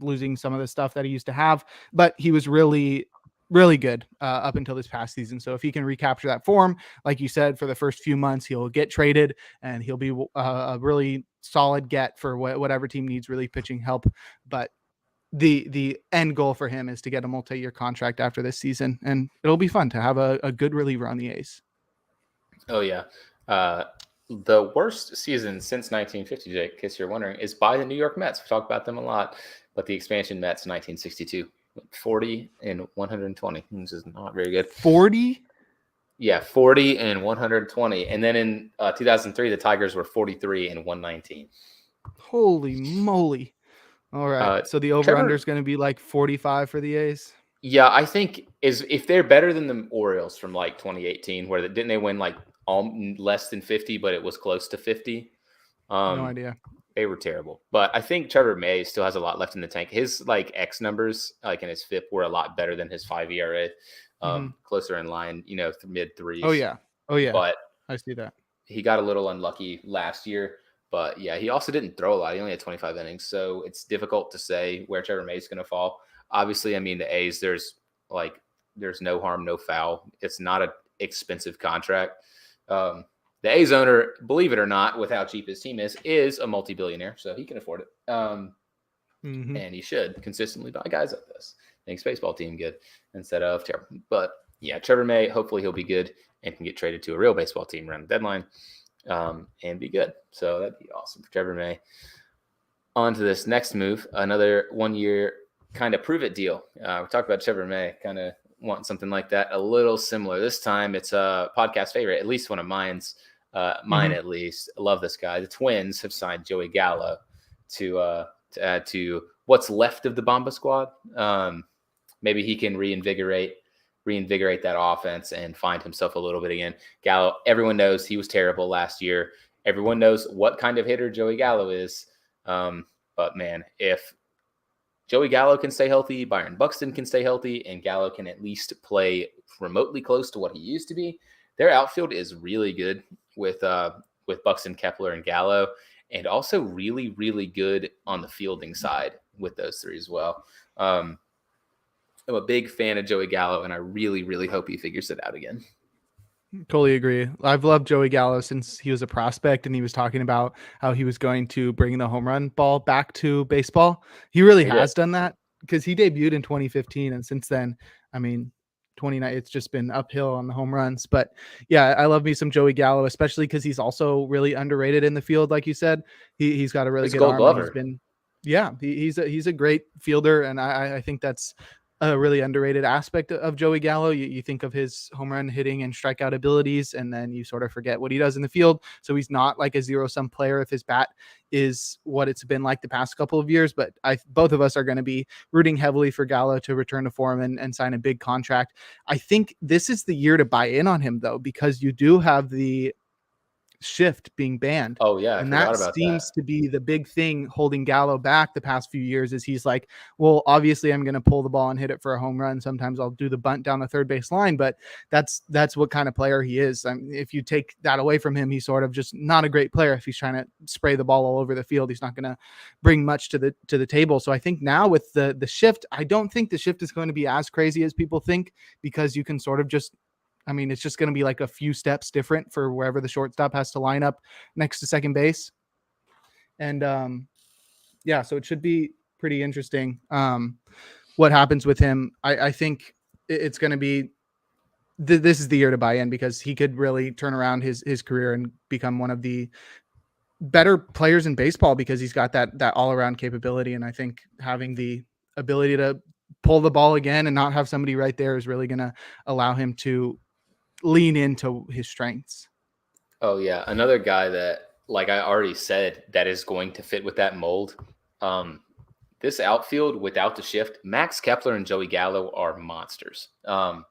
losing some of the stuff that he used to have, but he was really, really good up until this past season. So if he can recapture that form, like you said, for the first few months, he'll get traded and he'll be a really solid get for whatever team needs really pitching help. But the end goal for him is to get a multi-year contract after this season, and it'll be fun to have a good reliever on the A's. Oh yeah. The worst season since 1950, Jake, in case you're wondering, is by the New York Mets. We talk about them a lot, but the expansion Mets 1962, 40 and 120, which is not very good. 40? Yeah, 40 and 120. And then in 2003, the Tigers were 43 and 119. Holy moly. All right. So the over-under is going to be like 45 for the A's? Yeah, I think if they're better than the Orioles from like 2018, where didn't they win like less than 50, but it was close to 50. No idea. They were terrible. But I think Trevor May still has a lot left in the tank. His like X numbers, like in his FIP, were a lot better than his 5 ERA. Closer in line, mid threes. Oh yeah. But I see that. He got a little unlucky last year. But yeah, he also didn't throw a lot. He only had 25 innings. So it's difficult to say where Trevor May is going to fall. Obviously, I mean, the A's, there's no harm, no foul. It's not an expensive contract. The A's owner, believe it or not, with how cheap his team is a multi-billionaire, so he can afford it. And he should consistently buy guys like this. Makes baseball team good instead of terrible. But yeah, Trevor May, hopefully he'll be good and can get traded to a real baseball team around the deadline and be good. So that'd be awesome for Trevor May. On to this next move, another 1 year kind of prove it deal. We talked about Trevor May, kind of want something like that, a little similar. This time it's a podcast favorite, at least one of mine at least. I love this guy. The Twins have signed Joey Gallo to add to what's left of the Bomba squad. Maybe he can reinvigorate that offense and find himself a little bit again. Gallo, everyone knows he was terrible last year. Everyone knows what kind of hitter Joey Gallo is. But man, if Joey Gallo can stay healthy, Byron Buxton can stay healthy, and Gallo can at least play remotely close to what he used to be, their outfield is really good with Buxton, Kepler, and Gallo, and also really, really good on the fielding side with those three as well. I'm a big fan of Joey Gallo, and I really, really hope he figures it out again. Totally agree. I've loved Joey Gallo since he was a prospect, and he was talking about how he was going to bring the home run ball back to baseball. He really has done that because he debuted in 2015, and since then, I mean, 29, it's just been uphill on the home runs. But yeah, I love me some Joey Gallo, especially because he's also really underrated in the field. Like you said, he's got a really He's good Gold arm. And Glover. he's a great fielder, and I think that's a really underrated aspect of Joey Gallo. You think of his home run hitting and strikeout abilities, and then you sort of forget what he does in the field. So he's not like a zero-sum player if his bat is what it's been like the past couple of years. But both of us are going to be rooting heavily for Gallo to return to form and sign a big contract. I think this is the year to buy in on him, though, because you do have the shift being banned. Oh yeah, I And forgot that about seems that. to be the big thing holding Gallo back the past few years is he's like, well, obviously I'm going to pull the ball and hit it for a home run. Sometimes I'll do the bunt down the third base line, but that's what kind of player he is. I mean, if you take that away from him, he's sort of just not a great player. If he's trying to spray the ball all over the field, he's not going to bring much to the table. So I think now with the shift, I don't think the shift is going to be as crazy as people think, because you can sort of just, I mean, it's just going to be like a few steps different for wherever the shortstop has to line up next to second base. And yeah, so it should be pretty interesting what happens with him. I think it's going to be, this is the year to buy in, because he could really turn around his career and become one of the better players in baseball, because he's got that all around capability. And I think having the ability to pull the ball again and not have somebody right there is really going to allow him to lean into his strengths. Oh yeah, another guy that, like I already said, that is going to fit with that mold. This outfield without the shift, Max Kepler and Joey Gallo are monsters. And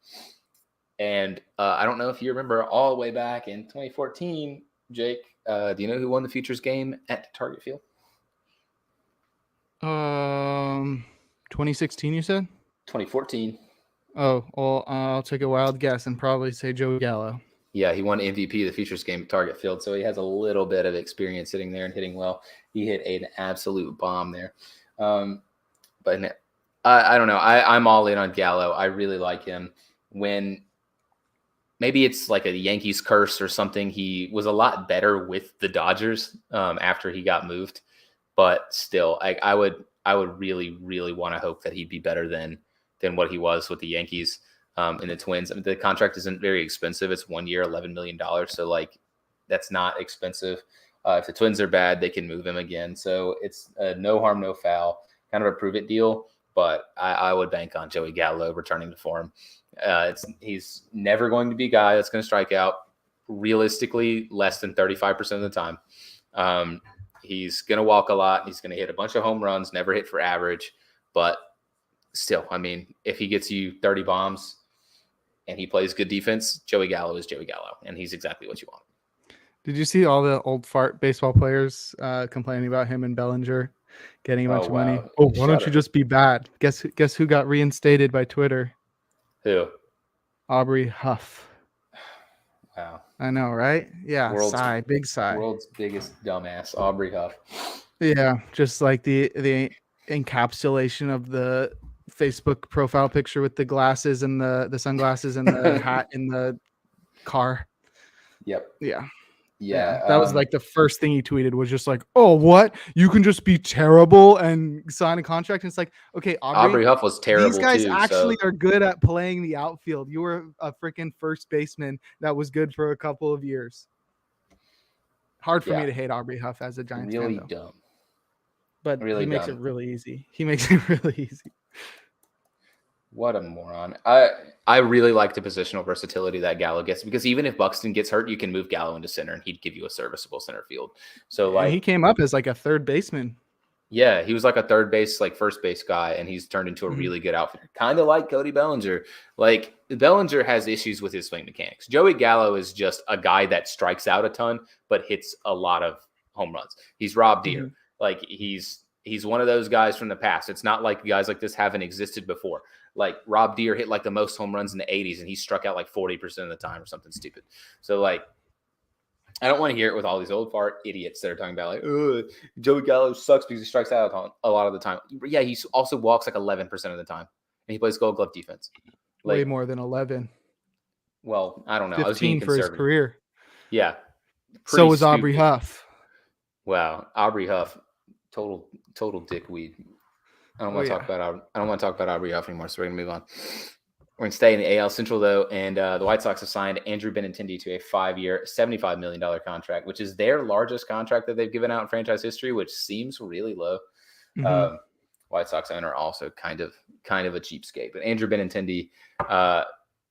I don't know if you remember all the way back in 2014, Jake. Do you know who won the Futures game at Target Field? 2016, you said? 2014. Oh, well, I'll take a wild guess and probably say Joey Gallo. Yeah, he won MVP of the Futures game at Target Field, so he has a little bit of experience sitting there and hitting well. He hit an absolute bomb there. But I don't know. I'm all in on Gallo. I really like him. When maybe it's like a Yankees curse or something, he was a lot better with the Dodgers after he got moved. But still, I would really, really want to hope that he'd be better than what he was with the Yankees and the Twins. I mean, the contract isn't very expensive. It's 1 year, $11 million. So like, that's not expensive. If the Twins are bad, they can move him again. So it's no harm, no foul, kind of a prove it deal. But I would bank on Joey Gallo returning to form. He's never going to be a guy that's going to strike out realistically less than 35% of the time. He's going to walk a lot. He's going to hit a bunch of home runs, never hit for average. But still, I mean, if he gets you 30 bombs and he plays good defense, Joey Gallo is Joey Gallo, and he's exactly what you want. Did you see all the old fart baseball players complaining about him and Bellinger getting a bunch of money? Oh, why don't you just be bad? Guess who got reinstated by Twitter? Who? Aubrey Huff. Wow. I know, right? Yeah, big sigh. World's biggest dumbass, Aubrey Huff. Yeah, just like the encapsulation of the Facebook profile picture with the glasses and the sunglasses and the hat in the car. Yep. Yeah. That was like the first thing he tweeted was just like, oh, what? You can just be terrible and sign a contract? And it's like, okay, Aubrey Huff was terrible. These guys too, actually are good at playing the outfield. You were a freaking first baseman that was good for a couple of years. Hard for me to hate Aubrey Huff as a Giants fan. Really dumb. But really he makes it really easy. What a moron. I really like the positional versatility that Gallo gets, because even if Buxton gets hurt, you can move Gallo into center and he'd give you a serviceable center field. So like, he came up as like a third baseman. Yeah, he was like a third base, like first base guy, and he's turned into a really good outfielder. Kind of like Cody Bellinger. Like, Bellinger has issues with his swing mechanics. Joey Gallo is just a guy that strikes out a ton, but hits a lot of home runs. He's Rob Deere. Like, he's one of those guys from the past. It's not like guys like this haven't existed before. Like, Rob Deere hit like the most home runs in the 80s, and he struck out like 40% of the time or something stupid. So, like, I don't want to hear it with all these old fart idiots that are talking about, like, Joey Gallo sucks because he strikes out a lot of the time. Yeah, he also walks like 11% of the time, and he plays Gold Glove defense. Way more than 11. Well, I don't know. I was 15 being for his conservative. career. Yeah. So Pretty was Aubrey stupid. Huff. Wow. Aubrey Huff, total dickweed. I don't Oh, want to yeah. talk about Aubrey Huff anymore, so we're gonna move on. We're gonna stay in the AL Central though, and the White Sox have signed Andrew Benintendi to a 5-year, $75 million contract, which is their largest contract that they've given out in franchise history, which seems really low. Mhm. White Sox owner also kind of a cheapskate, but Andrew Benintendi.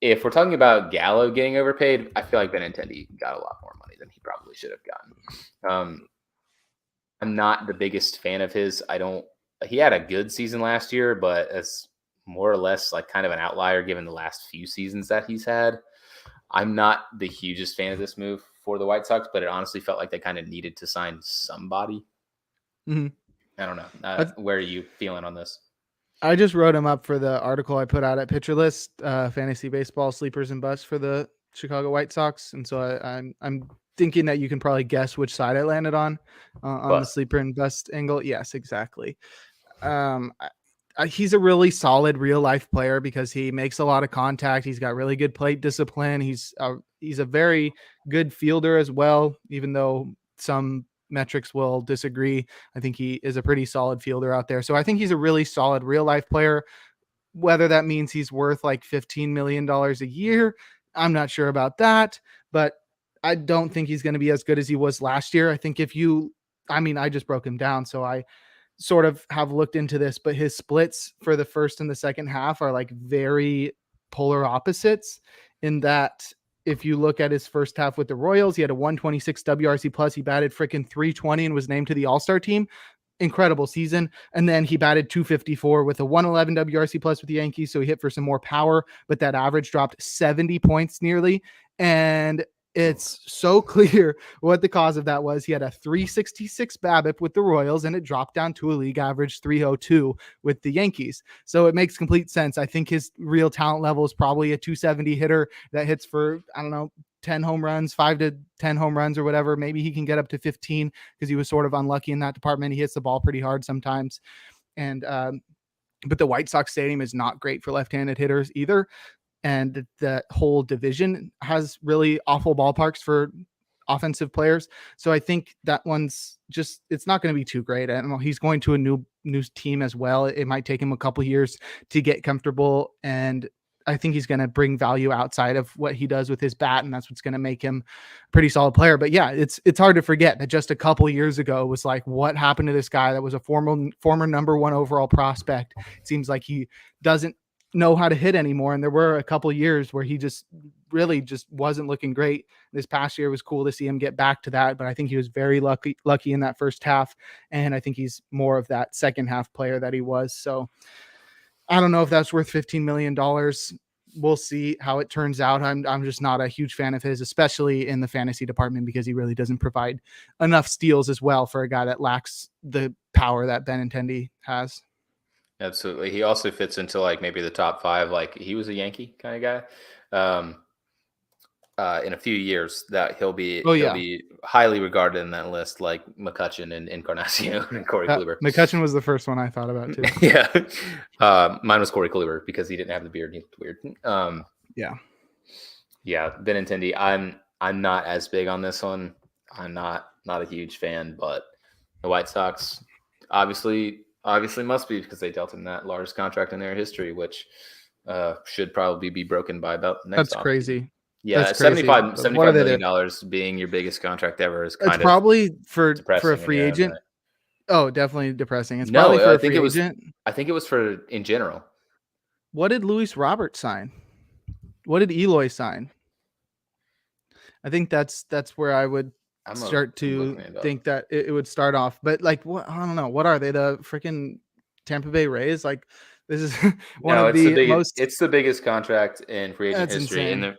If we're talking about Gallo getting overpaid, I feel like Benintendi got a lot more money than he probably should have gotten. I'm not the biggest fan of his. He had a good season last year, but it's more or less like kind of an outlier given the last few seasons that he's had. I'm not the hugest fan of this move for the White Sox, but it honestly felt like they kind of needed to sign somebody. Mhm. I don't know. Where are you feeling on this? I just wrote him up for the article I put out at Pitcher List, fantasy baseball sleepers and busts for the Chicago White Sox, and so I'm thinking that you can probably guess which side I landed on the Bust. sleeper and bust angle. Yes, exactly. He's a really solid real life player because he makes a lot of contact. He's got really good plate discipline. He's a very good fielder as well, even though some metrics will disagree. I think he is a pretty solid fielder out there. So I think he's a really solid real life player. Whether that means he's worth like $15 million a year, I'm not sure about that, but I don't think he's going to be as good as he was last year. I think I just broke him down, so I sort of have looked into this, but his splits for the first and the second half are like very polar opposites in that if you look at his first half with the Royals, he had a 126 WRC plus. He batted freaking 320 and was named to the All-Star team. Incredible season. And then he batted 254 with a 111 WRC plus with the Yankees. So he hit for some more power, but that average dropped 70 points nearly. And it's so clear what the cause of that was. He had a 366 BABIP with the Royals, and it dropped down to a league average 302 with the Yankees. So it makes complete sense. I think his real talent level is probably a 270 hitter that hits for, 10 home runs, 5 to 10 home runs or whatever. Maybe he can get up to 15 because he was sort of unlucky in that department. He hits the ball pretty hard sometimes. And, but the White Sox stadium is not great for left-handed hitters either. And the whole division has really awful ballparks for offensive players. So I think that one's just, it's not going to be too great. I don't know. He's going to a new team as well. It might take him a couple years to get comfortable. And I think he's going to bring value outside of what he does with his bat. And that's what's going to make him a pretty solid player. But yeah, it's hard to forget that just a couple years ago it was like, what happened to this guy that was a former number 1 overall prospect? It seems like he doesn't know how to hit anymore. And there were a couple years where he just really just wasn't looking great. This past year was cool to see him get back to that, but I think he was very lucky in that first half. And I think he's more of that second half player that he was. So I don't know if that's worth $15 million. We'll see how it turns out. I'm just not a huge fan of his, especially in the fantasy department, because he really doesn't provide enough steals as well for a guy that lacks the power that Benintendi has. Absolutely. He also fits into like maybe the top 5. Like he was a Yankee kind of guy. In a few years that he'll be highly regarded in that list, like McCutchen and Encarnacion and Corey Kluber. McCutchen was the first one I thought about too. Yeah. Mine was Corey Kluber because he didn't have the beard and he looked weird. Yeah. Benintendi. I'm not as big on this one. I'm not a huge fan, but the White Sox obviously must be because they dealt him that largest contract in their history, which should probably be broken by about next. That's crazy. Yeah, that's $75 million being your biggest contract ever is kind of probably for a free agent. Oh, definitely depressing. It's probably for a free agent. I think it was for in general. What did Luis Robert sign? What did Eloy sign? I think that's where I would start to think that it would start off. But like, what, I don't know. What are they? The freaking Tampa Bay Rays? Like, this is it's the biggest contract in free agent history. Insane.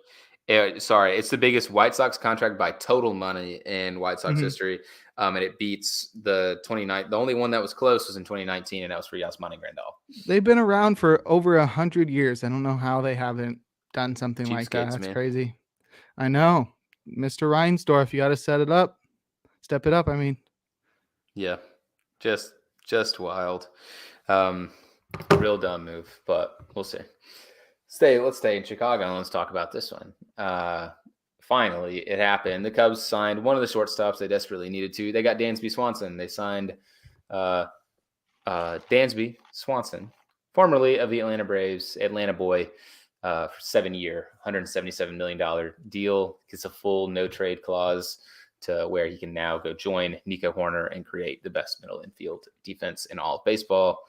It's the biggest White Sox contract by total money in White Sox history. And it beats the 29. The only one that was close was in 2019, and that was for Yasmani Grandal. They've been around for over 100 years. I don't know how they haven't done something like that. That's crazy. I know. Mr. Reinsdorf, you got to step it up. I mean, yeah, just wild. Real dumb move, but we'll see. Let's stay in Chicago and let's talk about this one. Finally, it happened. The Cubs signed one of the shortstops they desperately needed to. They got Dansby Swanson. They signed Dansby Swanson, formerly of the Atlanta Braves, Atlanta boy, for 7-year, $177 million deal. Gets a full no trade clause to where he can now go join Nico Horner and create the best middle infield defense in all of baseball.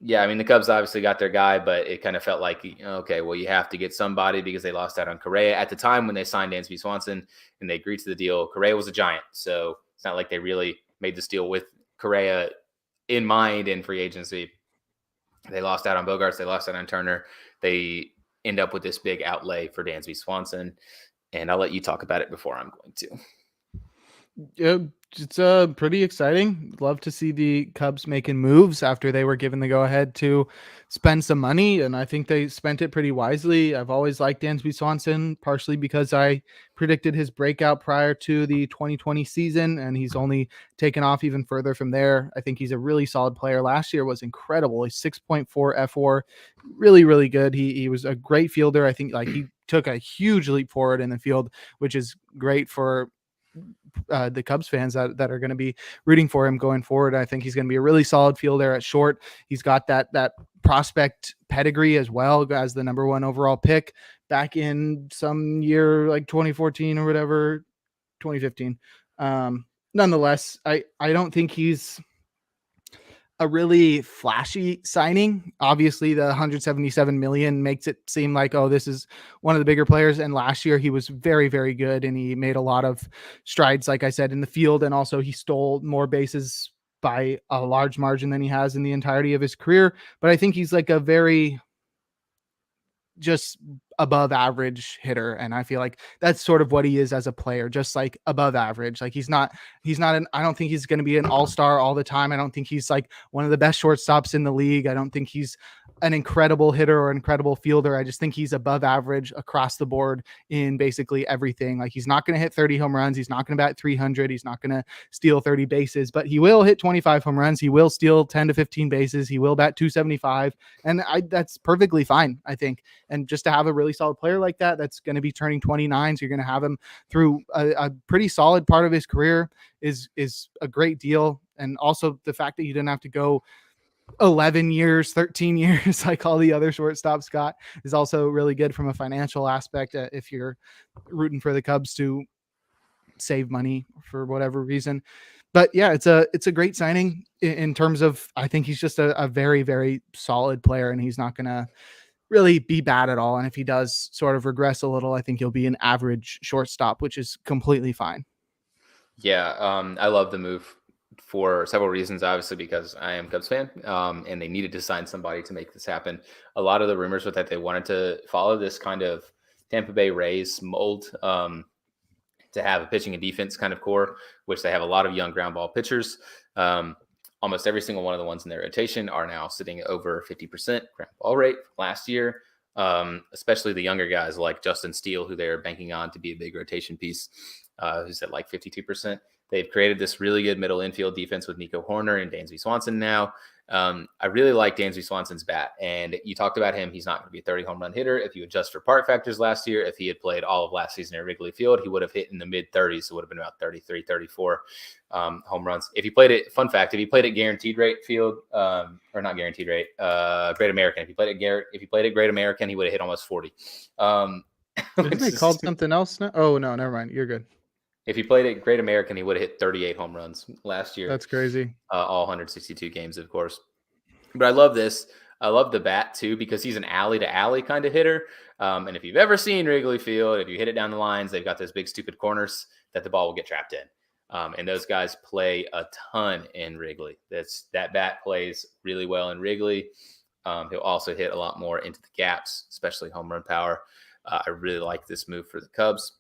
Yeah, I mean, the Cubs obviously got their guy, but it kind of felt like, okay, well, you have to get somebody because they lost out on Correa. At the time when they signed Dansby Swanson and they agreed to the deal, Correa was a Giant. So it's not like they really made this deal with Correa in mind in free agency. They lost out on Bogarts. They lost out on Turner. They end up with this big outlay for Dansby Swanson. And I'll let you talk about it before I'm going to. Yeah, it's pretty exciting. Love to see the Cubs making moves after they were given the go ahead to spend some money, and I think they spent it pretty wisely. I've always liked Dansby Swanson, partially because I predicted his breakout prior to the 2020 season, and he's only taken off even further from there. I think he's a really solid player. Last year was incredible. He's 6.4 FWAR, really, really good. He was a great fielder. I think he took a huge leap forward in the field, which is great for the Cubs fans that are going to be rooting for him going forward. I think he's going to be a really solid fielder at short. He's got that prospect pedigree as well as the number 1 overall pick back in some year like 2014 or whatever, 2015. Nonetheless, I don't think he's a really flashy signing. Obviously the 177 million makes it seem like, oh, this is one of the bigger players. And last year he was very, very good. And he made a lot of strides, like I said, in the field. And also he stole more bases by a large margin than he has in the entirety of his career. But I think he's like a very just above average hitter. And I feel like that's sort of what he is as a player, just like above average. Like I don't think he's going to be an all-star all the time. I don't think he's like one of the best shortstops in the league. I don't think he's an incredible hitter or incredible fielder. I just think he's above average across the board in basically everything. Like he's not going to hit 30 home runs. He's not going to bat 300. He's not going to steal 30 bases, but he will hit 25 home runs. He will steal 10 to 15 bases. He will bat 275. And that's perfectly fine, I think. And just to have a really solid player like that, that's going to be turning 29. So you're going to have him through a pretty solid part of his career is a great deal. And also the fact that you didn't have to go 11 years, 13 years, like all the other shortstops got, is also really good from a financial aspect. If you're rooting for the Cubs to save money for whatever reason. But yeah, it's a great signing in terms of, I think he's just a very, very solid player, and he's not going to really be bad at all. And if he does sort of regress a little, I think he'll be an average shortstop, which is completely fine. Yeah. I love the move for several reasons, obviously, because I am a Cubs fan, and they needed to sign somebody to make this happen. A lot of the rumors were that they wanted to follow this kind of Tampa Bay Rays mold, to have a pitching and defense kind of core, which they have a lot of young ground ball pitchers. Almost every single one of the ones in their rotation are now sitting over 50% ground ball rate from last year, especially the younger guys like Justin Steele, who they're banking on to be a big rotation piece, who's at like 52%. They've created this really good middle infield defense with Nico Horner and Dansby Swanson now. I really like Dansby Swanson's bat. And you talked about him. He's not going to be a 30 home run hitter. If you adjust for park factors last year, if he had played all of last season at Wrigley Field, he would have hit in the mid 30s. It would have been about 33, 34 home runs. If he played it, fun fact, if he played at guaranteed rate field, or not guaranteed rate, Great American, if he played at Great American, he would have hit almost 40. Isn't they called something else now? Oh no, never mind. You're good. If he played at Great American, he would have hit 38 home runs last year. That's crazy. All 162 games, of course. But I love this. I love the bat, too, because he's an alley-to-alley kind of hitter. And if you've ever seen Wrigley Field, if you hit it down the lines, they've got those big, stupid corners that the ball will get trapped in. And those guys play a ton in Wrigley. That bat plays really well in Wrigley. He'll also hit a lot more into the gaps, especially home run power. I really like this move for the Cubs.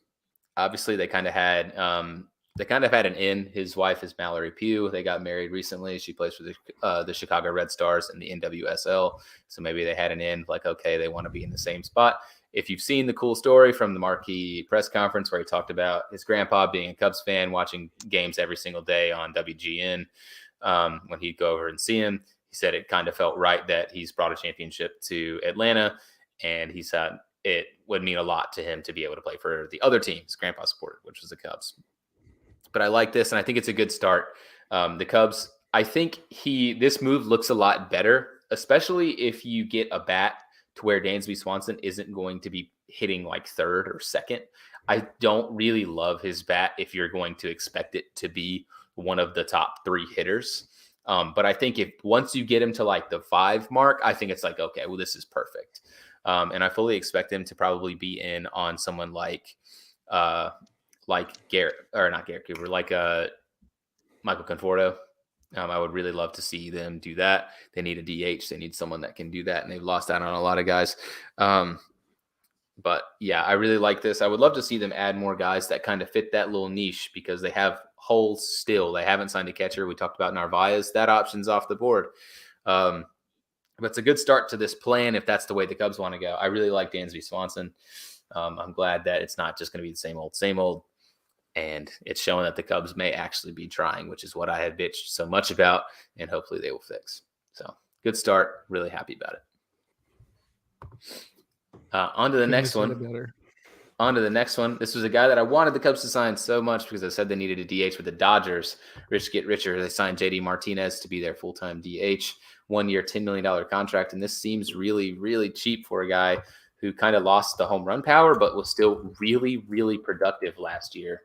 Obviously, they kind of had an in. His wife is Mallory Pugh. They got married recently. She plays for the Chicago Red Stars in the NWSL. So maybe they had an in, like, okay, they want to be in the same spot. If you've seen the cool story from the marquee press conference where he talked about his grandpa being a Cubs fan, watching games every single day on WGN, when he'd go over and see him, he said it kind of felt right that he's brought a championship to Atlanta, and he said it would mean a lot to him to be able to play for the other team his grandpa supported, which was the Cubs. But I like this, and I think it's a good start. The Cubs, I think this move looks a lot better, especially if you get a bat to where Dansby Swanson isn't going to be hitting like third or second. I don't really love his bat if you're going to expect it to be one of the top 3 hitters. But I think if once you get him to like the 5 mark, I think it's like, okay, well, this is perfect. And I fully expect him to probably be in on someone like Garrett, or not Garrett Cooper, like Michael Conforto. I would really love to see them do that. They need a DH. They need someone that can do that, and they've lost out on a lot of guys. But yeah, I really like this. I would love to see them add more guys that kind of fit that little niche because they have holes still. They haven't signed a catcher. We talked about Narvaez. That option's off the board. But it's a good start to this plan if that's the way the Cubs want to go. I really like Dansby Swanson. I'm glad that it's not just going to be the same old. And it's showing that the Cubs may actually be trying, which is what I had bitched so much about, and hopefully they will fix. So good start. Really happy about it. On to the next one. On to the next one. This was a guy that I wanted the Cubs to sign so much because I said they needed a DH with the Dodgers. Rich get richer. They signed JD Martinez to be their full-time DH. 1-year, $10 million contract. And this seems really, really cheap for a guy who kind of lost the home run power, but was still really, really productive last year.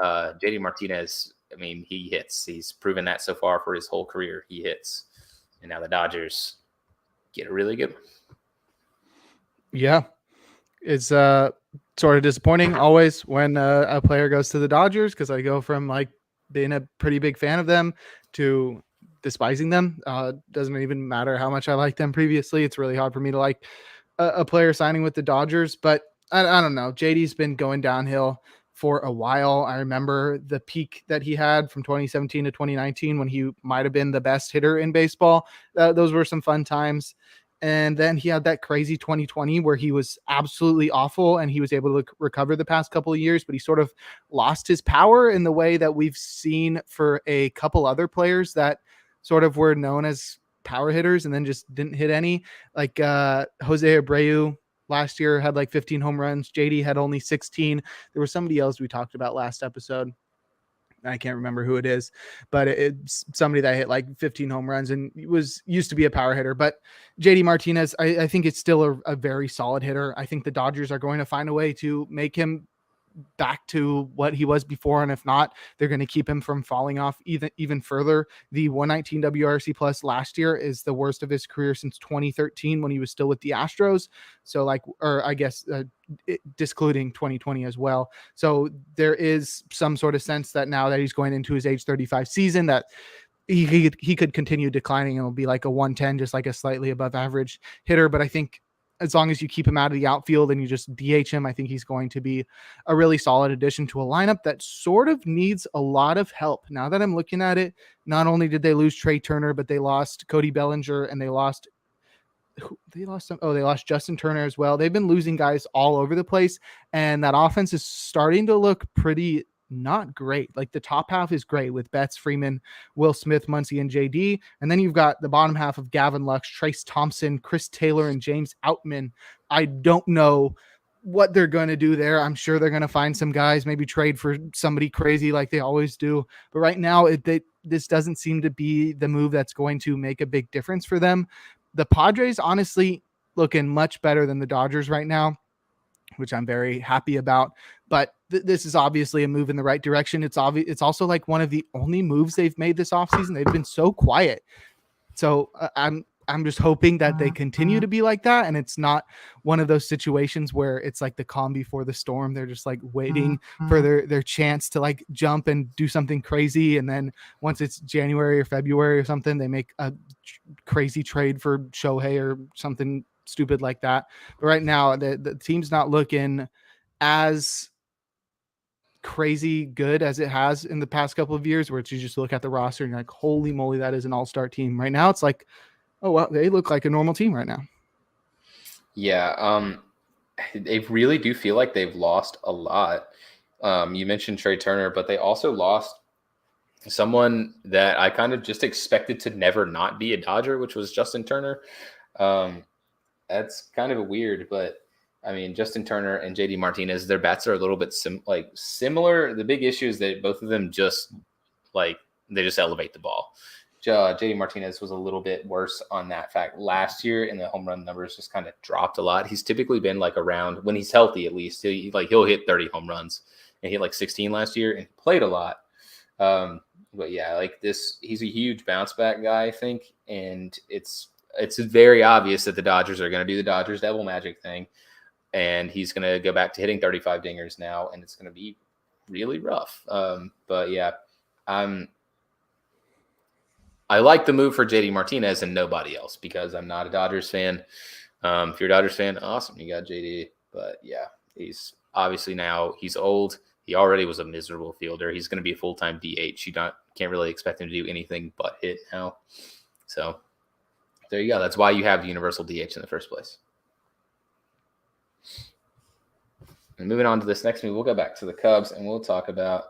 JD Martinez, I mean, he hits. He's proven that so far for his whole career. He hits. And now the Dodgers get a really good one. Yeah. It's sort of disappointing always when a player goes to the Dodgers because I go from like being a pretty big fan of them to despising them. Doesn't even matter how much I liked them previously. It's really hard for me to like a player signing with the Dodgers, but I don't know. JD's been going downhill for a while. I remember the peak that he had from 2017 to 2019 when he might have been the best hitter in baseball. Those were some fun times. And then he had that crazy 2020 where he was absolutely awful and he was able to recover the past couple of years, but he sort of lost his power in the way that we've seen for a couple other players that sort of were known as power hitters and then just didn't hit any. Like Jose Abreu last year had like 15 home runs. JD had only 16. There was somebody else we talked about last episode. I can't remember who it is, but it's somebody that hit like 15 home runs and used to be a power hitter. But JD Martinez, I think it's still a very solid hitter. I think the Dodgers are going to find a way to make him back to what he was before. And if not, they're going to keep him from falling off even further. The 119 WRC plus last year is the worst of his career since 2013 when he was still with the Astros. So discluding 2020 as well. So there is some sort of sense that now that he's going into his age 35 season that he could continue declining and will be like a 110, just like a slightly above average hitter. But I think as long as you keep him out of the outfield and you just DH him, I think he's going to be a really solid addition to a lineup that sort of needs a lot of help. Now that I'm looking at it, not only did they lose Trey Turner, but they lost Cody Bellinger and they lost Justin Turner as well. They've been losing guys all over the place, and that offense is starting to look pretty not great. Like the top half is great with Betts, Freeman, Will Smith, Muncy, and JD. And then you've got the bottom half of Gavin Lux, Trace Thompson, Chris Taylor, and James Outman. I don't know what they're going to do there. I'm sure they're going to find some guys, maybe trade for somebody crazy like they always do. But right now, this doesn't seem to be the move that's going to make a big difference for them. The Padres, honestly, looking much better than the Dodgers right now, which I'm very happy about. But this is obviously a move in the right direction. It's also like one of the only moves they've made this offseason. They've been so quiet. So I'm just hoping that they continue to be like that. And it's not one of those situations where it's like the calm before the storm. They're just like waiting for their chance to like jump and do something crazy. And then once it's January or February or something, they make a crazy trade for Shohei or something stupid like that. But right now the team's not looking as crazy good as it has in the past couple of years, where it's you just look at the roster and you're like, holy moly, that is an all-star team. Right now it's like, oh well, they look like a normal team right now. Yeah, they really do feel like they've lost a lot. You mentioned Trey Turner, but they also lost someone that I kind of just expected to never not be a Dodger, which was Justin Turner. That's kind of weird, but I mean, Justin Turner and JD Martinez, their bats are a little bit similar. The big issue is that both of them just they just elevate the ball. JD Martinez was a little bit worse on that fact last year, and the home run numbers just kind of dropped a lot. He's typically been around, when he's healthy at least, he'll hit 30 home runs, and he hit 16 last year and played a lot. But yeah, he's a huge bounce back guy, I think, and it's very obvious that the Dodgers are going to do the Dodgers devil magic thing, and he's going to go back to hitting 35 dingers now, and it's going to be really rough. But yeah, I like the move for JD Martinez and nobody else because I'm not a Dodgers fan. If you're a Dodgers fan, awesome, you got JD. But yeah, he's obviously now he's old. He already was a miserable fielder. He's going to be a full-time DH. You can't really expect him to do anything but hit now. So there you go. That's why you have the universal DH in the first place. And moving on to this next move, we'll go back to the Cubs and we'll talk about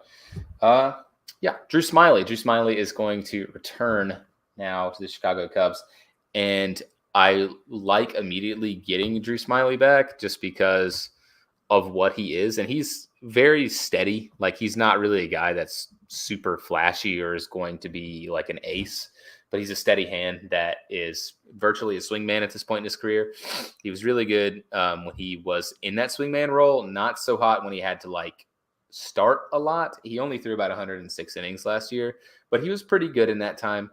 Drew Smyly. Drew Smyly is going to return now to the Chicago Cubs. And I like immediately getting Drew Smyly back just because of what he is. And he's very steady. He's not really a guy that's super flashy or is going to be like an ace, but he's a steady hand that is virtually a swingman at this point in his career. He was really good when he was in that swingman role, not so hot when he had to start a lot. He only threw about 106 innings last year, but he was pretty good in that time.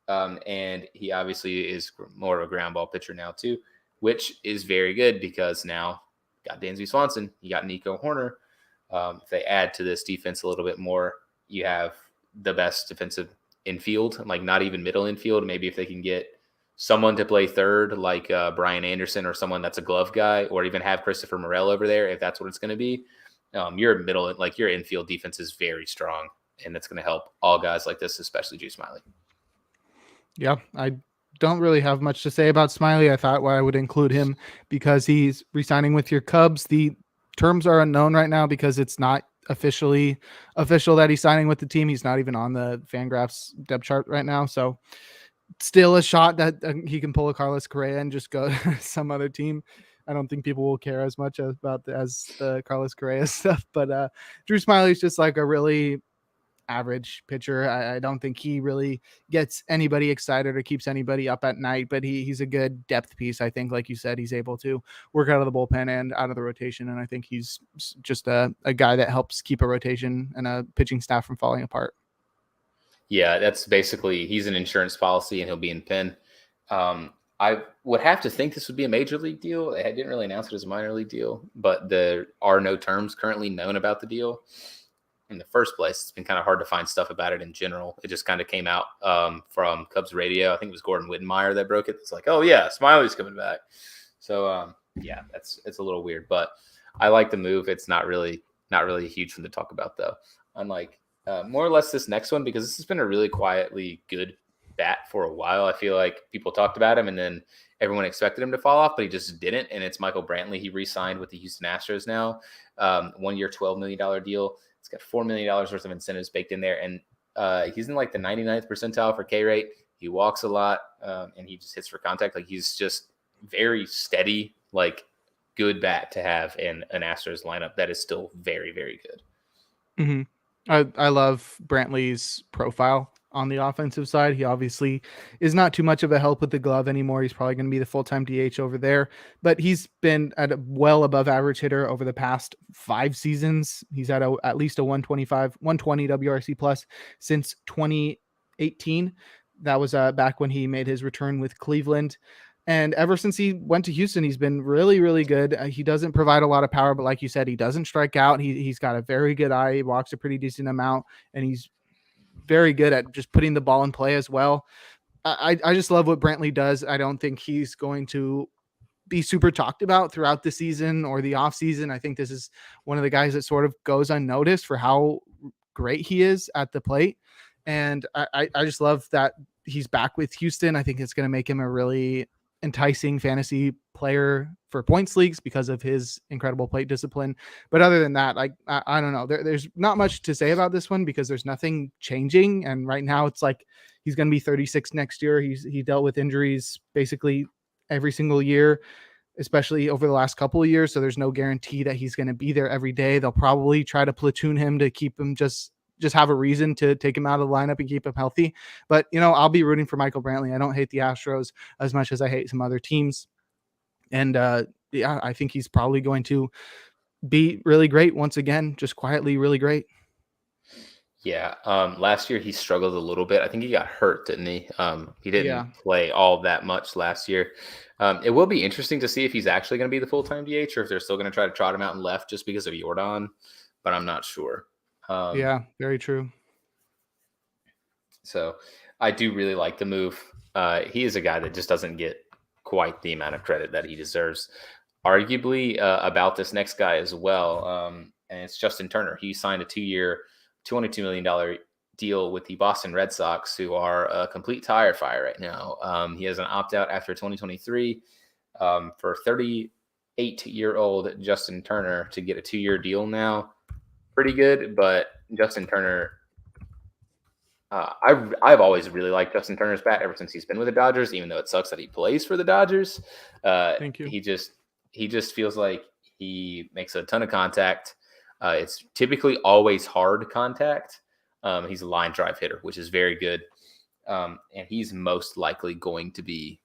And he obviously is more of a ground ball pitcher now too, which is very good because now got Dansby Swanson, you got Nico Horner. If they add to this defense a little bit more, you have the best defensive infield, not even middle infield. Maybe if they can get someone to play third, like Brian Anderson or someone that's a glove guy, or even have Christopher Morel over there, if that's what it's going to be. Your middle, your infield defense is very strong, and it's going to help all guys like this, especially Drew Smyly. Yeah, I don't really have much to say about Smyly. I thought I would include him because he's re-signing with your Cubs. The terms are unknown right now because it's not officially official that he's signing with the team. He's not even on the Fangraphs depth chart right now. So still a shot that he can pull a Carlos Correa and just go to some other team. I don't think people will care as much about as the Carlos Correa stuff, but Drew Smyly is just a really average pitcher. I don't think he really gets anybody excited or keeps anybody up at night, but he's a good depth piece. I think, like you said, he's able to work out of the bullpen and out of the rotation. And I think he's just a guy that helps keep a rotation and a pitching staff from falling apart. Yeah, that's basically, he's an insurance policy and he'll be in pen. I would have to think this would be a major league deal. They didn't really announce it as a minor league deal, but there are no terms currently known about the deal. In the first place, it's been kind of hard to find stuff about it in general. It just kind of came out from Cubs radio. I think it was Gordon Wittenmeyer that broke it. It's oh yeah, Smyly's coming back. So yeah, it's a little weird, but I like the move. It's not really a huge one to talk about though. Unlike more or less this next one, because this has been a really quietly good bat for a while. I feel like people talked about him and then everyone expected him to fall off, but he just didn't. And it's Michael Brantley. He re-signed with the Houston Astros now. 1 year, $12 million deal. It's got $4 million worth of incentives baked in there. And he's in the 99th percentile for K rate. He walks a lot and he just hits for contact. He's just very steady, good bat to have in an Astros lineup that is still very, very good. Mm-hmm. I love Brantley's profile on the offensive side. He obviously is not too much of a help with the glove anymore. He's probably going to be the full-time DH over there, but he's been at a well above average hitter over the past 5 seasons. He's at at least a 120 WRC plus since 2018. That was back when he made his return with Cleveland. And ever since he went to Houston, he's been really, really good. He doesn't provide a lot of power, but like you said, he doesn't strike out. He's got a very good eye. He walks a pretty decent amount, and he's very good at just putting the ball in play as well. I just love what Brantley does. I don't think he's going to be super talked about throughout the season or the off season. I think this is one of the guys that sort of goes unnoticed for how great he is at the plate. And I just love that he's back with Houston. I think it's going to make him a really enticing fantasy player for points leagues because of his incredible plate discipline. But other than that, I don't know. There's not much to say about this one because there's nothing changing. And right now it's like he's going to be 36 next year. He dealt with injuries basically every single year, especially over the last couple of years. So there's no guarantee that he's going to be there every day. They'll probably try to platoon him to keep him just have a reason to take him out of the lineup and keep him healthy. But, I'll be rooting for Michael Brantley. I don't hate the Astros as much as I hate some other teams. And yeah, I think he's probably going to be really great once again, just quietly really great. Yeah. Last year he struggled a little bit. I think he got hurt, didn't he? He didn't play all that much last year. It will be interesting to see if he's actually going to be the full-time DH or if they're still going to try to trot him out and left just because of Jordan, but I'm not sure. Yeah, very true. So I do really like the move. He is a guy that just doesn't get quite the amount of credit that he deserves. Arguably about this next guy as well, and it's Justin Turner. He signed a 2-year, $22 million deal with the Boston Red Sox, who are a complete tire fire right now. He has an opt-out after 2023 for 38-year-old Justin Turner to get a 2-year deal now. Pretty good, but Justin Turner, I've always really liked Justin Turner's bat ever since he's been with the Dodgers, even though it sucks that he plays for the Dodgers. Thank you. He just feels like he makes a ton of contact. It's typically always hard contact. He's a line drive hitter, which is very good. And he's most likely going to be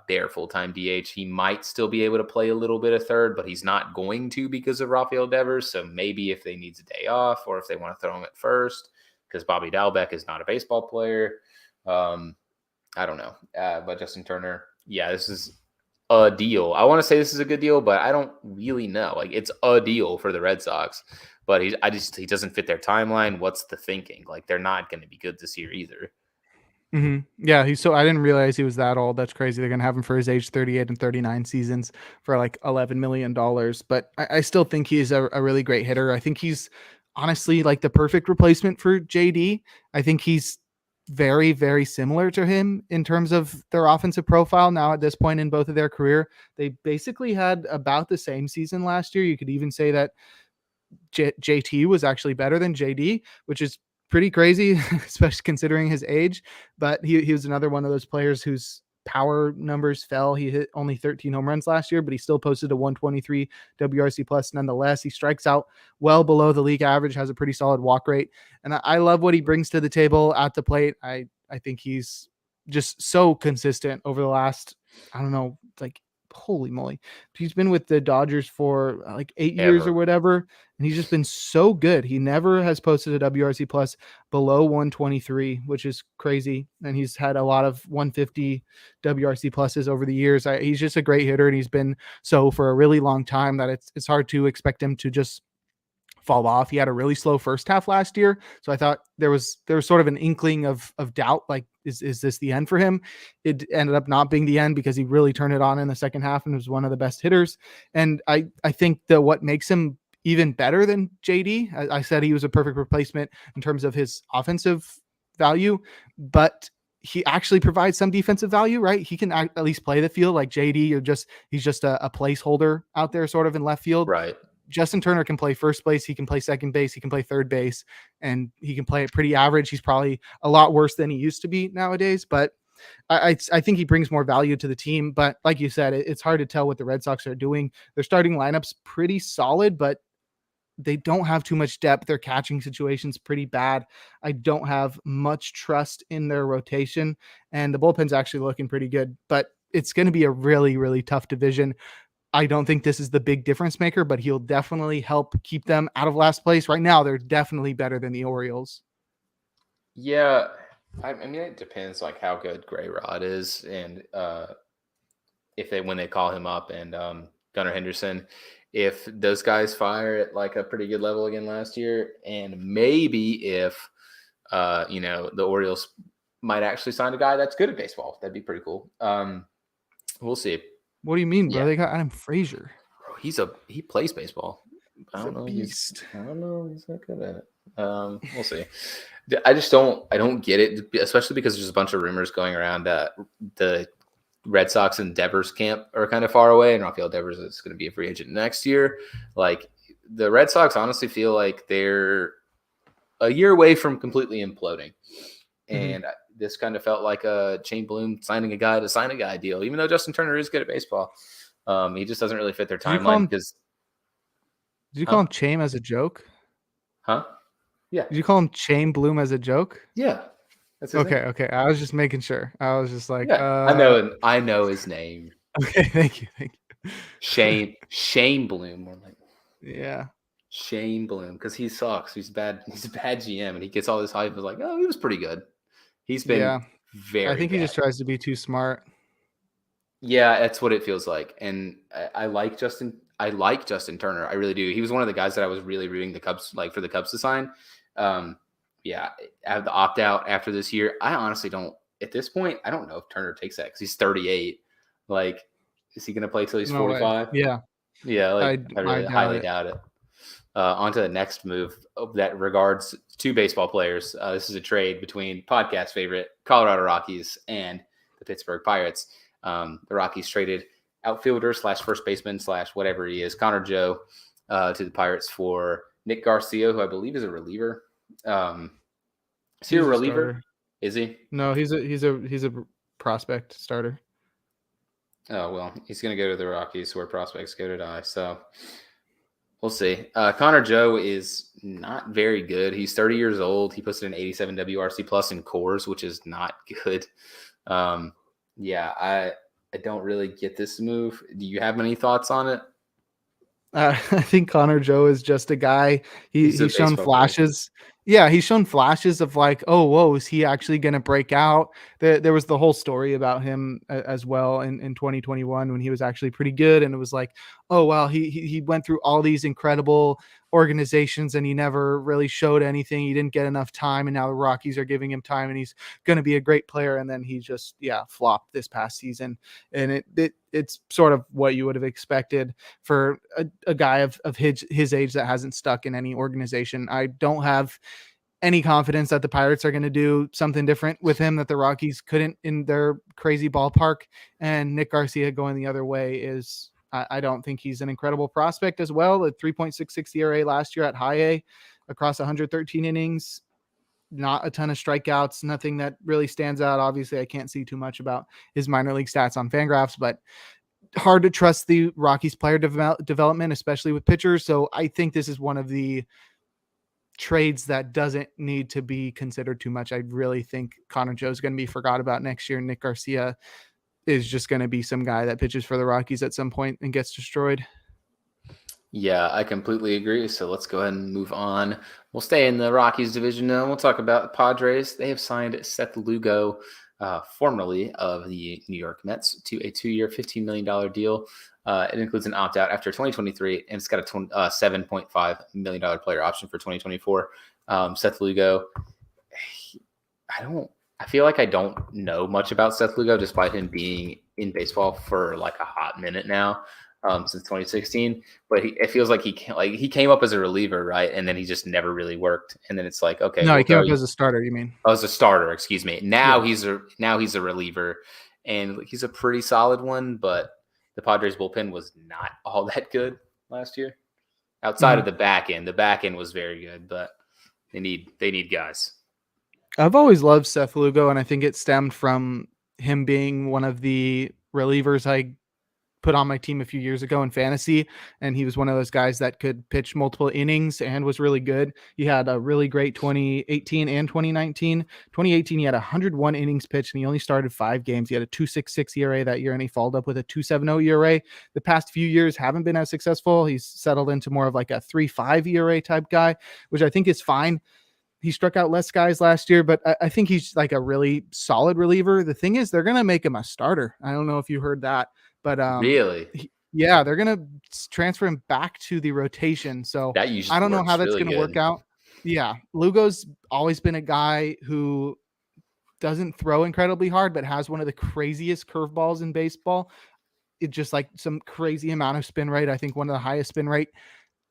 their full-time DH. He might still be able to play a little bit of third, but he's not going to because of Rafael Devers. So maybe if they needs a day off or if they want to throw him at first, because Bobby Dalbec is not a baseball player. I don't know. But Justin Turner, yeah, this is a deal. I want to say this is a good deal, but I don't really know. Like, it's a deal for the Red Sox, but he doesn't fit their timeline. What's the thinking? Like, they're not going to be good this year either. Mm-hmm. Yeah, I didn't realize he was that old. That's crazy. They're gonna have him for his age 38 and 39 seasons for like $11 million. But I still think he's a really great hitter. I think he's honestly like the perfect replacement for JD. I think he's very, very similar to him in terms of their offensive profile. Now at this point in both of their career, they basically had about the same season last year. You could even say that JT was actually better than JD, which is pretty crazy, especially considering his age. But he was another one of those players whose power numbers fell. He hit only 13 home runs last year, but he still posted a 123 WRC plus nonetheless. He strikes out well below the league average, has a pretty solid walk rate. And I love what he brings to the table at the plate. I think he's just so consistent over the last, I don't know, like, holy moly. He's been with the Dodgers for like 8 years or whatever, and he's just been so good. He never has posted a WRC plus below 123, which is crazy. And he's had a lot of 150 WRC pluses over the years. He's just a great hitter, and he's been so for a really long time that it's hard to expect him to just fall off. He had a really slow first half last year, so I thought there was sort of an inkling of doubt, like is this the end for him? It ended up not being the end because he really turned it on in the second half and was one of the best hitters. And I think that what makes him even better than JD, I said he was a perfect replacement in terms of his offensive value, but he actually provides some defensive value, right? He can at least play the field. Like JD, he's just a placeholder out there sort of in left field. Right. Justin Turner can play first base. He can play second base. He can play third base, and he can play it pretty average. He's probably a lot worse than he used to be nowadays, but I think he brings more value to the team. But like you said, it's hard to tell what the Red Sox are doing. Their starting lineup's pretty solid, but they don't have too much depth. Their catching situation's pretty bad. I don't have much trust in their rotation, and the bullpen's actually looking pretty good, but it's going to be a really, really tough division. I don't think this is the big difference maker, but he'll definitely help keep them out of last place. Right now, they're definitely better than the Orioles. Yeah. I mean, it depends like how good Gray Rod is. And when they call him up, and Gunnar Henderson, if those guys fire at like a pretty good level again last year, and maybe if, the Orioles might actually sign a guy that's good at baseball, that'd be pretty cool. We'll see. What do you mean, bro? Yeah. They got Adam Frazier. Bro, he plays baseball. I don't know. Beast. I don't know. He's not good at it. We'll see. I don't get it, especially because there's a bunch of rumors going around that the Red Sox and Devers camp are kind of far away, and Rafael Devers is going to be a free agent next year. Like the Red Sox honestly feel like they're a year away from completely imploding. And this kind of felt like a Shane Bloom signing a guy to sign a guy deal, even though Justin Turner is good at baseball. He just doesn't really fit their timeline because. Did you call him Chaim as a joke? Huh? Yeah. Did you call him Shane Bloom as a joke? Yeah. That's his Okay. name. Okay. I was just making sure. I was just like, Yeah, I know his name. Okay. Thank you. Shane Bloom. Yeah. Shane Bloom, because he sucks. He's bad. He's a bad GM, and he gets all this hype. It's like, oh, he was pretty good. He's been very. I think he just tries to be too smart. Yeah, that's what it feels like. And I like Justin. I like Justin Turner. I really do. He was one of the guys that I was really rooting the Cubs, like for the Cubs to sign. Yeah, I have the opt out after this year. I honestly don't. At this point, I don't know if Turner takes that because he's 38. Like, is he going to play till he's 45? Yeah. Yeah, like I really highly doubt it. On to the next move that regards two baseball players. This is a trade between podcast favorite Colorado Rockies and the Pittsburgh Pirates. The Rockies traded outfielder / first baseman / whatever he is, Connor Joe, to the Pirates for Nick Garcia, who I believe is a reliever. Is he a reliever? Starter. Is he? No, he's a prospect starter. Oh, well, he's going to go to the Rockies where prospects go to die. So we'll see. Connor Joe is not very good. He's 30 years old. He posted an 87 WRC plus in cores, which is not good. Yeah, I don't really get this move. Do you have any thoughts on it? I think Connor Joe is just a guy. He's shown flashes. Player. Yeah, he's shown flashes of like, oh, whoa, is he actually going to break out? There was the whole story about him as well in 2021 when he was actually pretty good. And it was like, oh, wow, he went through all these incredible organizations and he never really showed anything. He didn't get enough time. And now the Rockies are giving him time and he's going to be a great player. And then he just, flopped this past season. And it's sort of what you would have expected for a guy of his age that hasn't stuck in any organization. I don't have any confidence that the Pirates are going to do something different with him that the Rockies couldn't in their crazy ballpark. And Nick Garcia going the other way is, I don't think he's an incredible prospect as well. A 3.66 ERA last year at high A across 113 innings, not a ton of strikeouts, nothing that really stands out. Obviously, I can't see too much about his minor league stats on Fangraphs, but hard to trust the Rockies player development, especially with pitchers. So I think this is one of the trades that doesn't need to be considered too much. I really think Connor Joe's going to be forgot about next year. Nick Garcia is just going to be some guy that pitches for the Rockies at some point and gets destroyed. Yeah, I completely agree. So let's go ahead and move on. We'll stay in the Rockies division now. We'll talk about the Padres. They have signed Seth Lugo, formerly of the New York Mets, to a 2-year, $15 million deal. It includes an opt-out after 2023, and it's got a $7.5 million player option for 2024. Seth Lugo, I feel like I don't know much about Seth Lugo, despite him being in baseball for like a hot minute now, since 2016. But it feels like he came up as a reliever, right? And then he just never really worked. And then it's like, okay, no, he came up as a starter. You mean? Oh, as a starter, excuse me. Now he's a reliever, and he's a pretty solid one. But the Padres bullpen was not all that good last year. Outside of the back end was very good, but they need guys. I've always loved Seth Lugo, and I think it stemmed from him being one of the relievers I put on my team a few years ago in fantasy, and he was one of those guys that could pitch multiple innings and was really good. He had a really great 2018 and 2019. 2018, he had 101 innings pitched, and he only started 5 games. He had a 2.66 ERA that year, and he followed up with a 2.70 ERA. The past few years haven't been as successful. He's settled into more of like a 3.5 ERA type guy, which I think is fine. He struck out less guys last year, but I think he's like a really solid reliever. The thing is, they're going to make him a starter. I don't know if you heard that, but really, they're going to transfer him back to the rotation. So I don't know how that's going to work out. Yeah. Lugo's always been a guy who doesn't throw incredibly hard, but has one of the craziest curveballs in baseball. It's just like some crazy amount of spin rate. I think one of the highest spin rate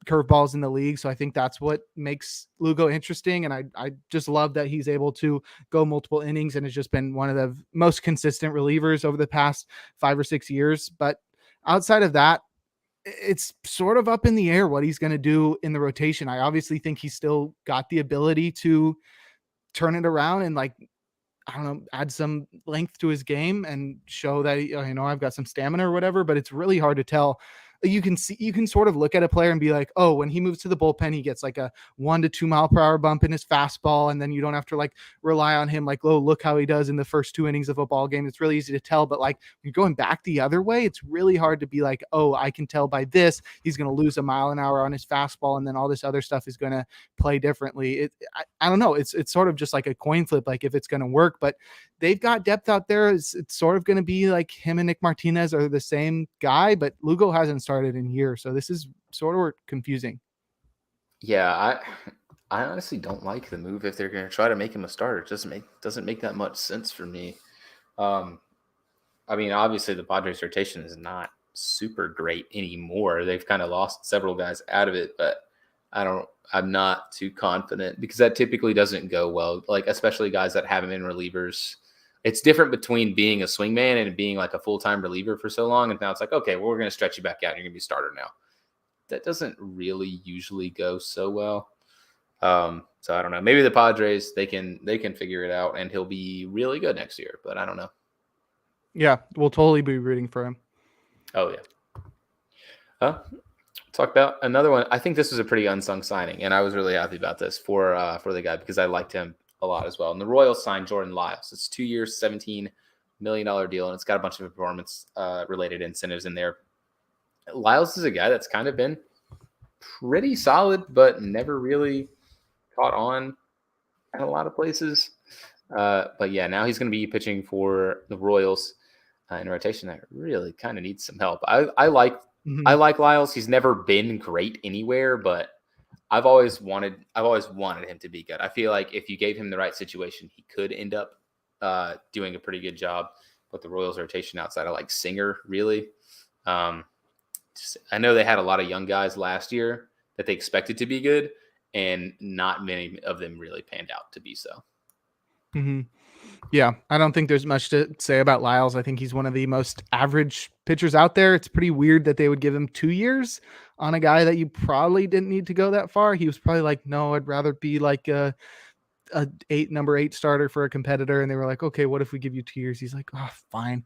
curveballs in the league. So I think that's what makes Lugo interesting. And I just love that he's able to go multiple innings and has just been one of the most consistent relievers over the past 5 or 6 years. But outside of that, it's sort of up in the air what he's going to do in the rotation. I obviously think he's still got the ability to turn it around and, like, I don't know, add some length to his game and show that, I've got some stamina or whatever, but it's really hard to tell. You can sort of look at a player and be like, oh, when he moves to the bullpen, he gets like a 1 to 2 mile per hour bump in his fastball. And then you don't have to like rely on him. Like, oh, look how he does in the first 2 innings of a ball game. It's really easy to tell. But like, when you're going back the other way, it's really hard to be like, oh, I can tell by this, he's going to lose 1 mile an hour on his fastball. And then all this other stuff is going to play differently. I don't know. It's sort of just like a coin flip, like if it's going to work, but they've got depth out there. It's sort of going to be like him and Nick Martinez are the same guy, but Lugo hasn't started in here, so this is sort of confusing. Yeah, I honestly don't like the move if they're going to try to make him a starter. It doesn't make that much sense for me. I mean, obviously the Padres rotation is not super great anymore. They've kind of lost several guys out of it, but I'm not too confident because that typically doesn't go well. Like, especially guys that haven't been relievers. It's different between being a swingman and being like a full-time reliever for so long. And now it's like, okay, well, we're going to stretch you back out. You're going to be a starter now. That doesn't really usually go so well. So I don't know. Maybe the Padres, they can figure it out and he'll be really good next year, but I don't know. Yeah, we'll totally be rooting for him. Oh, yeah. Talk about another one. I think this was a pretty unsung signing, and I was really happy about this for the guy because I liked him a lot as well. And the Royals signed Jordan Lyles. It's 2 years, $17 million deal, and it's got a bunch of performance related incentives in there. Lyles is a guy that's kind of been pretty solid, but never really caught on at a lot of places. But yeah, now he's going to be pitching for the Royals in a rotation that really kind of needs some help. I like Lyles. He's never been great anywhere, but I've always wanted him to be good. I feel like if you gave him the right situation, he could end up doing a pretty good job with the Royals rotation outside of like Singer, really. I know they had a lot of young guys last year that they expected to be good, and not many of them really panned out to be so. Mm-hmm. Yeah, I don't think there's much to say about Lyles. I think he's one of the most average pitchers out there. It's pretty weird that they would give him 2 years on a guy that you probably didn't need to go that far. He was probably like, no, I'd rather be like a number 8 starter for a competitor. And they were like, okay, what if we give you 2 years? He's like, oh, fine.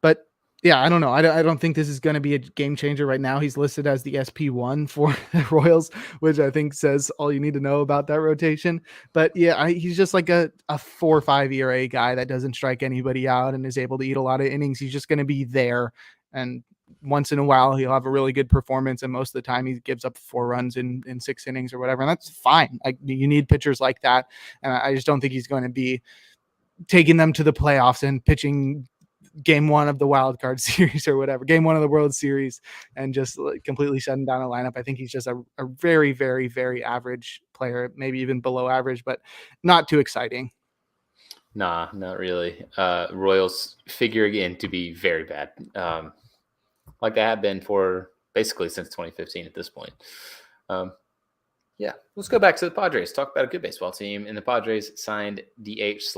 But yeah, I don't know. I don't think this is going to be a game changer right now. He's listed as the SP1 for the Royals, which I think says all you need to know about that rotation. But yeah, he's just like a 4 or 5 ERA guy that doesn't strike anybody out and is able to eat a lot of innings. He's just going to be there. And once in a while, he'll have a really good performance. And most of the time he gives up 4 runs in 6 innings or whatever. And that's fine. Like, you need pitchers like that. And I just don't think he's going to be taking them to the playoffs and pitching game 1 of the wild card series or whatever, game 1 of the World Series, and just like completely shutting down a lineup. I think he's just a very, very, very average player, maybe even below average, but not too exciting. Nah, not really. Royals figure again to be very bad. Like they have been for basically since 2015 at this point. Yeah, let's go back to the Padres. Talk about a good baseball team. And the Padres signed DH /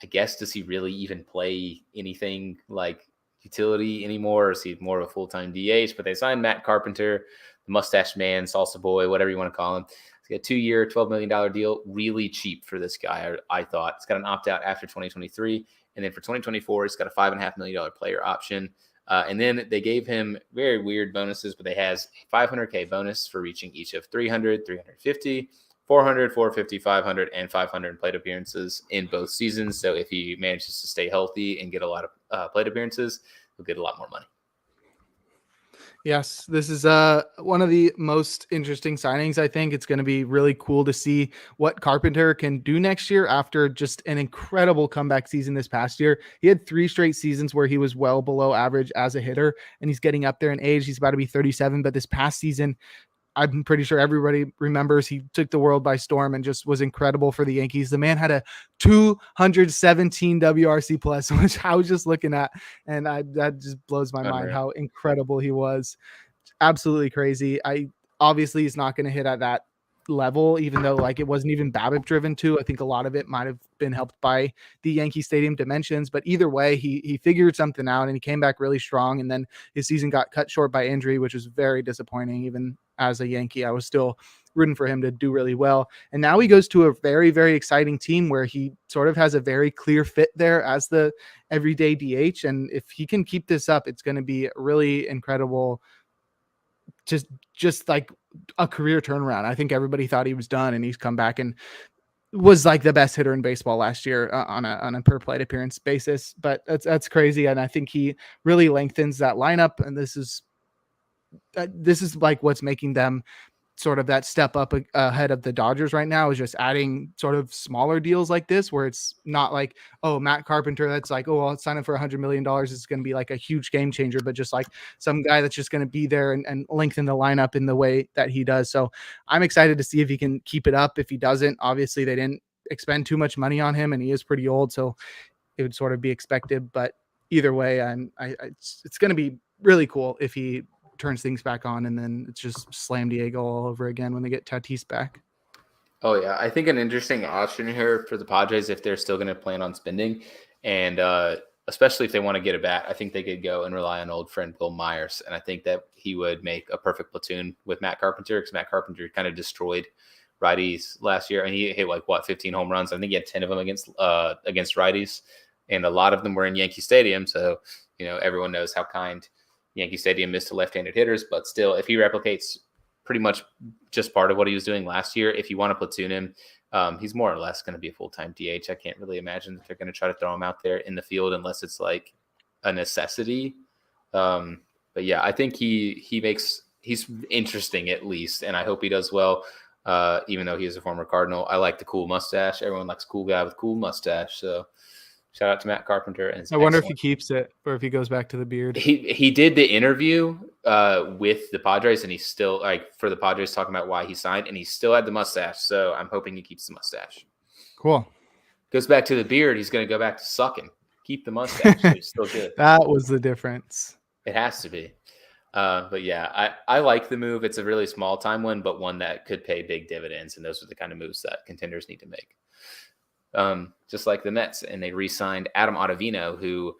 I guess, does he really even play anything like utility anymore? Or is he more of a full-time DH? But they signed Matt Carpenter, the mustache man, salsa boy, whatever you want to call him. He's got a 2-year, $12 million deal. Really cheap for this guy, I thought. It's got an opt-out after 2023. And then for 2024, it's got a $5.5 million player option. And then they gave him very weird bonuses, but they has a $500K bonus for reaching each of 300, 350, 400, 450, 500, and 500 plate appearances in both seasons. So if he manages to stay healthy and get a lot of plate appearances, he'll get a lot more money. Yes, this is one of the most interesting signings. I think it's going to be really cool to see what Carpenter can do next year after just an incredible comeback season this past year. He had 3 straight seasons where he was well below average as a hitter, and he's getting up there in age. He's about to be 37, but this past season, I'm pretty sure everybody remembers he took the world by storm and just was incredible for the Yankees. The man had a 217 WRC plus, which I was just looking at, and that just blows my mind how incredible he was. Absolutely crazy. Obviously, he's not going to hit at that level, even though like it wasn't even BABIP driven too. I think a lot of it might have been helped by the Yankee Stadium dimensions, but either way, he figured something out and he came back really strong. And then his season got cut short by injury, which was very disappointing. Even as a Yankee, I was still rooting for him to do really well. And now he goes to a very, very exciting team where he sort of has a very clear fit there as the everyday DH. And if he can keep this up, it's going to be really incredible. Just like a career turnaround. I think everybody thought he was done, and he's come back and was like the best hitter in baseball last year on a per plate appearance basis. But that's crazy. And I think he really lengthens that lineup. And this is like what's making them sort of that step up ahead of the Dodgers right now, is just adding sort of smaller deals like this, where it's not like, oh, Matt Carpenter, that's like, oh, I'll sign him for $100 million. It's going to be like a huge game changer, but just like some guy that's just going to be there and lengthen the lineup in the way that he does. So I'm excited to see if he can keep it up. If he doesn't, obviously they didn't expend too much money on him and he is pretty old, so it would sort of be expected. But either way, it's going to be really cool if he turns things back on, and then it's just slam Diego all over again when they get Tatis back. Oh yeah, I think an interesting option here for the Padres, if they're still going to plan on spending, and especially if they want to get a bat, I think they could go and rely on old friend Bill Myers, and I think that he would make a perfect platoon with Matt Carpenter, because Matt Carpenter kind of destroyed righties last year, and he hit 15 home runs. I think he had 10 of them against righties, and a lot of them were in Yankee Stadium. So everyone knows how kind Yankee Stadium is to left-handed hitters, but still, if he replicates pretty much just part of what he was doing last year, if you want to platoon him, he's more or less going to be a full-time DH. I can't really imagine that they're going to try to throw him out there in the field unless it's like a necessity. But yeah, I think he's interesting at least, and I hope he does well. Even though he is a former Cardinal, I like the cool mustache. Everyone likes a cool guy with cool mustache. So shout out to Matt Carpenter. And I wonder if he keeps it or if he goes back to the beard. He did the interview with the Padres, and he's still for the Padres talking about why he signed, and he still had the mustache. So I'm hoping he keeps the mustache. Cool. Goes back to the beard. He's going to go back to sucking. Keep the mustache. It's still good. That was the difference. It has to be. But yeah, I like the move. It's a really small time one, but one that could pay big dividends. And those are the kind of moves that contenders need to make. Just like the Mets, and they re-signed Adam Ottavino, who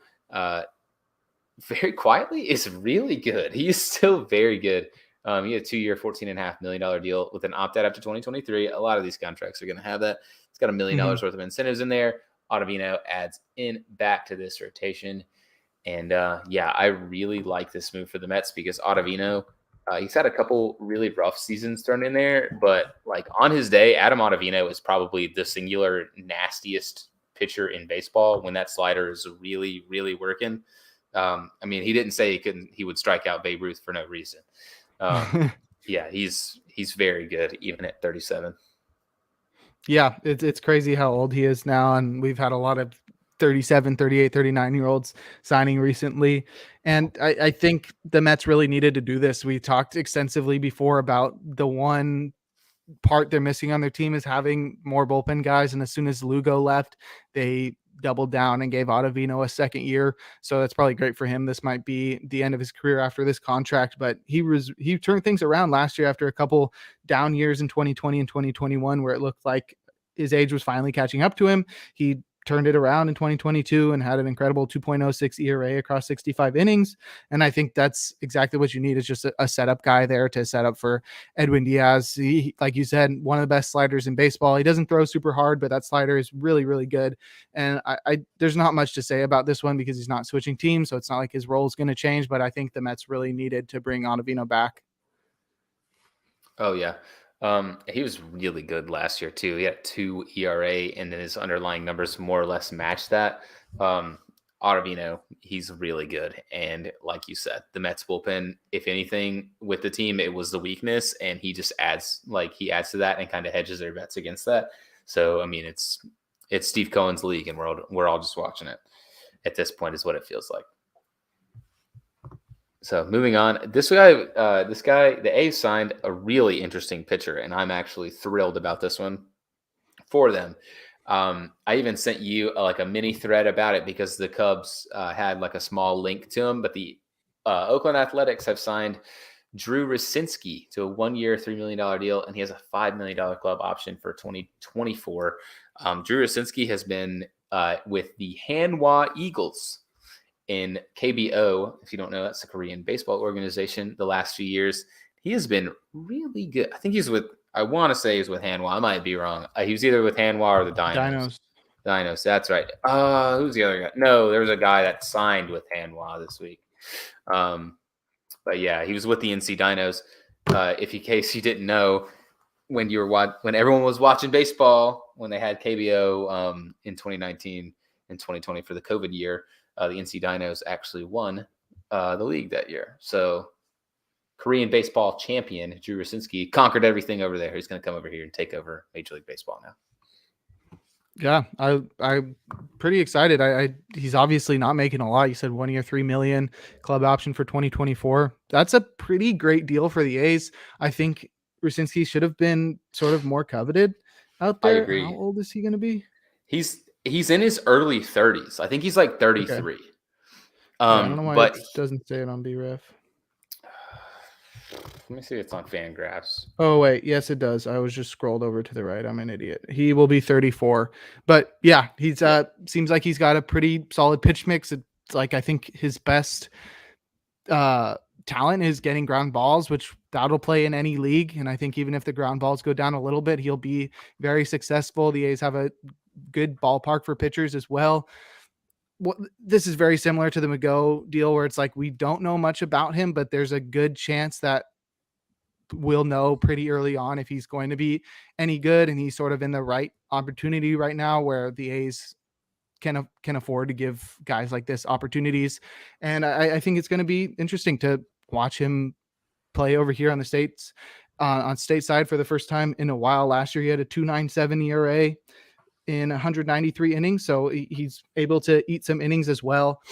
very quietly is really good. He is still very good. He had a 2-year, $14.5 million deal with an opt-out after 2023. A lot of these contracts are going to have that. It's got $1 million worth of incentives in there. Ottavino adds in back to this rotation. And yeah, I really like this move for the Mets, because Ottavino, he's had a couple really rough seasons thrown in there, but like on his day, Adam Ottavino is probably the singular nastiest pitcher in baseball when that slider is really, really working. I mean, he didn't say he would strike out Babe Ruth for no reason. Yeah, he's very good even at 37. Yeah, it's crazy how old he is now, and we've had a lot of 37, 38, 39-year-olds signing recently. And I think the Mets really needed to do this. We talked extensively before about the one part they're missing on their team is having more bullpen guys. And as soon as Lugo left, they doubled down and gave Ottavino a second year. So that's probably great for him. This might be the end of his career after this contract, but he turned things around last year after a couple down years in 2020 and 2021, where it looked like his age was finally catching up to him. He turned it around in 2022 and had an incredible 2.06 ERA across 65 innings. And I think that's exactly what you need, is just a setup guy there to set up for Edwin Diaz. He, like you said, one of the best sliders in baseball. He doesn't throw super hard, but that slider is really, really good. And I there's not much to say about this one because he's not switching teams, so it's not like his role is going to change, but I think the Mets really needed to bring Ottavino back. Oh, yeah. He was really good last year too. He had 2 ERA, and then his underlying numbers more or less match that. Ottavino, he's really good. And like you said, the Mets bullpen, if anything with the team, it was the weakness, and he just adds to that and kind of hedges their bets against that. So, I mean, it's Steve Cohen's league, and we're all just watching it at this point is what it feels like. So moving on, this guy, the A's signed a really interesting pitcher, and I'm actually thrilled about this one for them. I even sent you a mini thread about it because the Cubs had a small link to him, but the Oakland Athletics have signed Drew Rosinski to a 1-year, $3 million deal, and he has a $5 million club option for 2024. Drew Rosinski has been with the Hanwha Eagles in KBO. If you don't know, that's the Korean baseball organization. The last few years, he has been really good. I think I want to say he's with Hanwha. I might be wrong. He was either with Hanwha or the Dinos. Dinos, that's right. Who's the other guy? No, there was a guy that signed with Hanwha this week. But yeah, he was with the NC Dinos. In case you didn't know, when everyone was watching baseball, when they had KBO in 2019 and 2020 for the COVID year, the NC Dinos actually won the league that year. So Korean baseball champion Drew Rosinski conquered everything over there. He's going to come over here and take over Major League Baseball now. Yeah, I'm pretty excited. He's obviously not making a lot. You said 1 year, $3 million club option for 2024. That's a pretty great deal for the A's. I think Rosinski should have been sort of more coveted out there. I agree. How old is he going to be? He's in his early 30s. I think he's like 33. Okay. I don't know why but it doesn't say it on BREF. Let me see if it's on FanGraphs. Oh, wait. Yes, it does. I was just scrolled over to the right. I'm an idiot. He will be 34. But yeah, he's seems like he's got a pretty solid pitch mix. It's like, I think his best talent is getting ground balls, which that'll play in any league. And I think even if the ground balls go down a little bit, he'll be very successful. The A's have a good ballpark for pitchers as well. This is very similar to the Mago deal where it's like, we don't know much about him, but there's a good chance that we'll know pretty early on if he's going to be any good. And he's sort of in the right opportunity right now where the A's can afford to give guys like this opportunities. And I think it's going to be interesting to watch him play over here on the States, on stateside for the first time in a while. Last year, he had a 2.97 ERA in 193 innings. So he's able to eat some innings as well.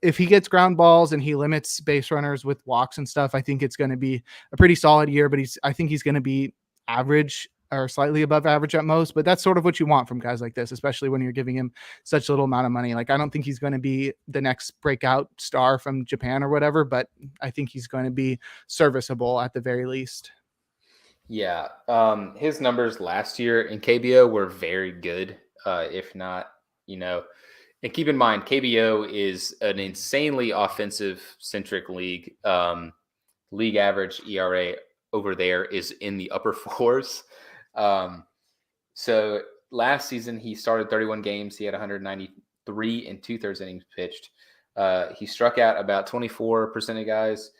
If he gets ground balls and he limits base runners with walks and stuff, I think it's going to be a pretty solid year, but I think he's going to be average or slightly above average at most, but that's sort of what you want from guys like this, especially when you're giving him such little amount of money. Like, I don't think he's going to be the next breakout star from Japan or whatever, but I think he's going to be serviceable at the very least. Yeah. His numbers last year in KBO were very good. If not, and keep in mind, KBO is an insanely offensive centric league. League average ERA over there is in the upper fours. So last season he started 31 games. He had 193 and 2/3 innings pitched. He struck out about 24% of guys.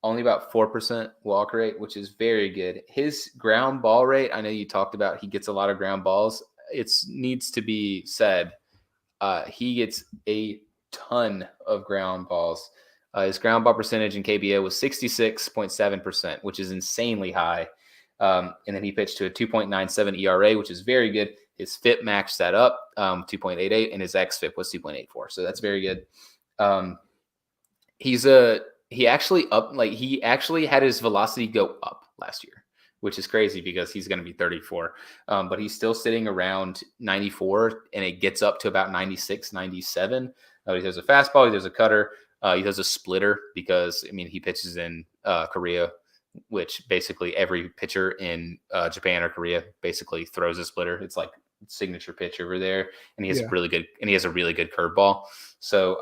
Only about 4% walk rate, which is very good. His ground ball rate, I know you talked about he gets a lot of ground balls. It needs to be said, he gets a ton of ground balls. His ground ball percentage in KBO was 66.7%, which is insanely high. And then he pitched to a 2.97 ERA, which is very good. His FIP matched that up, 2.88, and his xFIP was 2.84. So that's very good. He actually had his velocity go up last year, which is crazy because he's going to be 34. But he's still sitting around 94, and it gets up to about 96, 97. He does a fastball, he does a cutter, he does a splitter because, he pitches in Korea, which basically every pitcher in Japan or Korea basically throws a splitter. It's like signature pitch over there, and he has a really good curveball. So,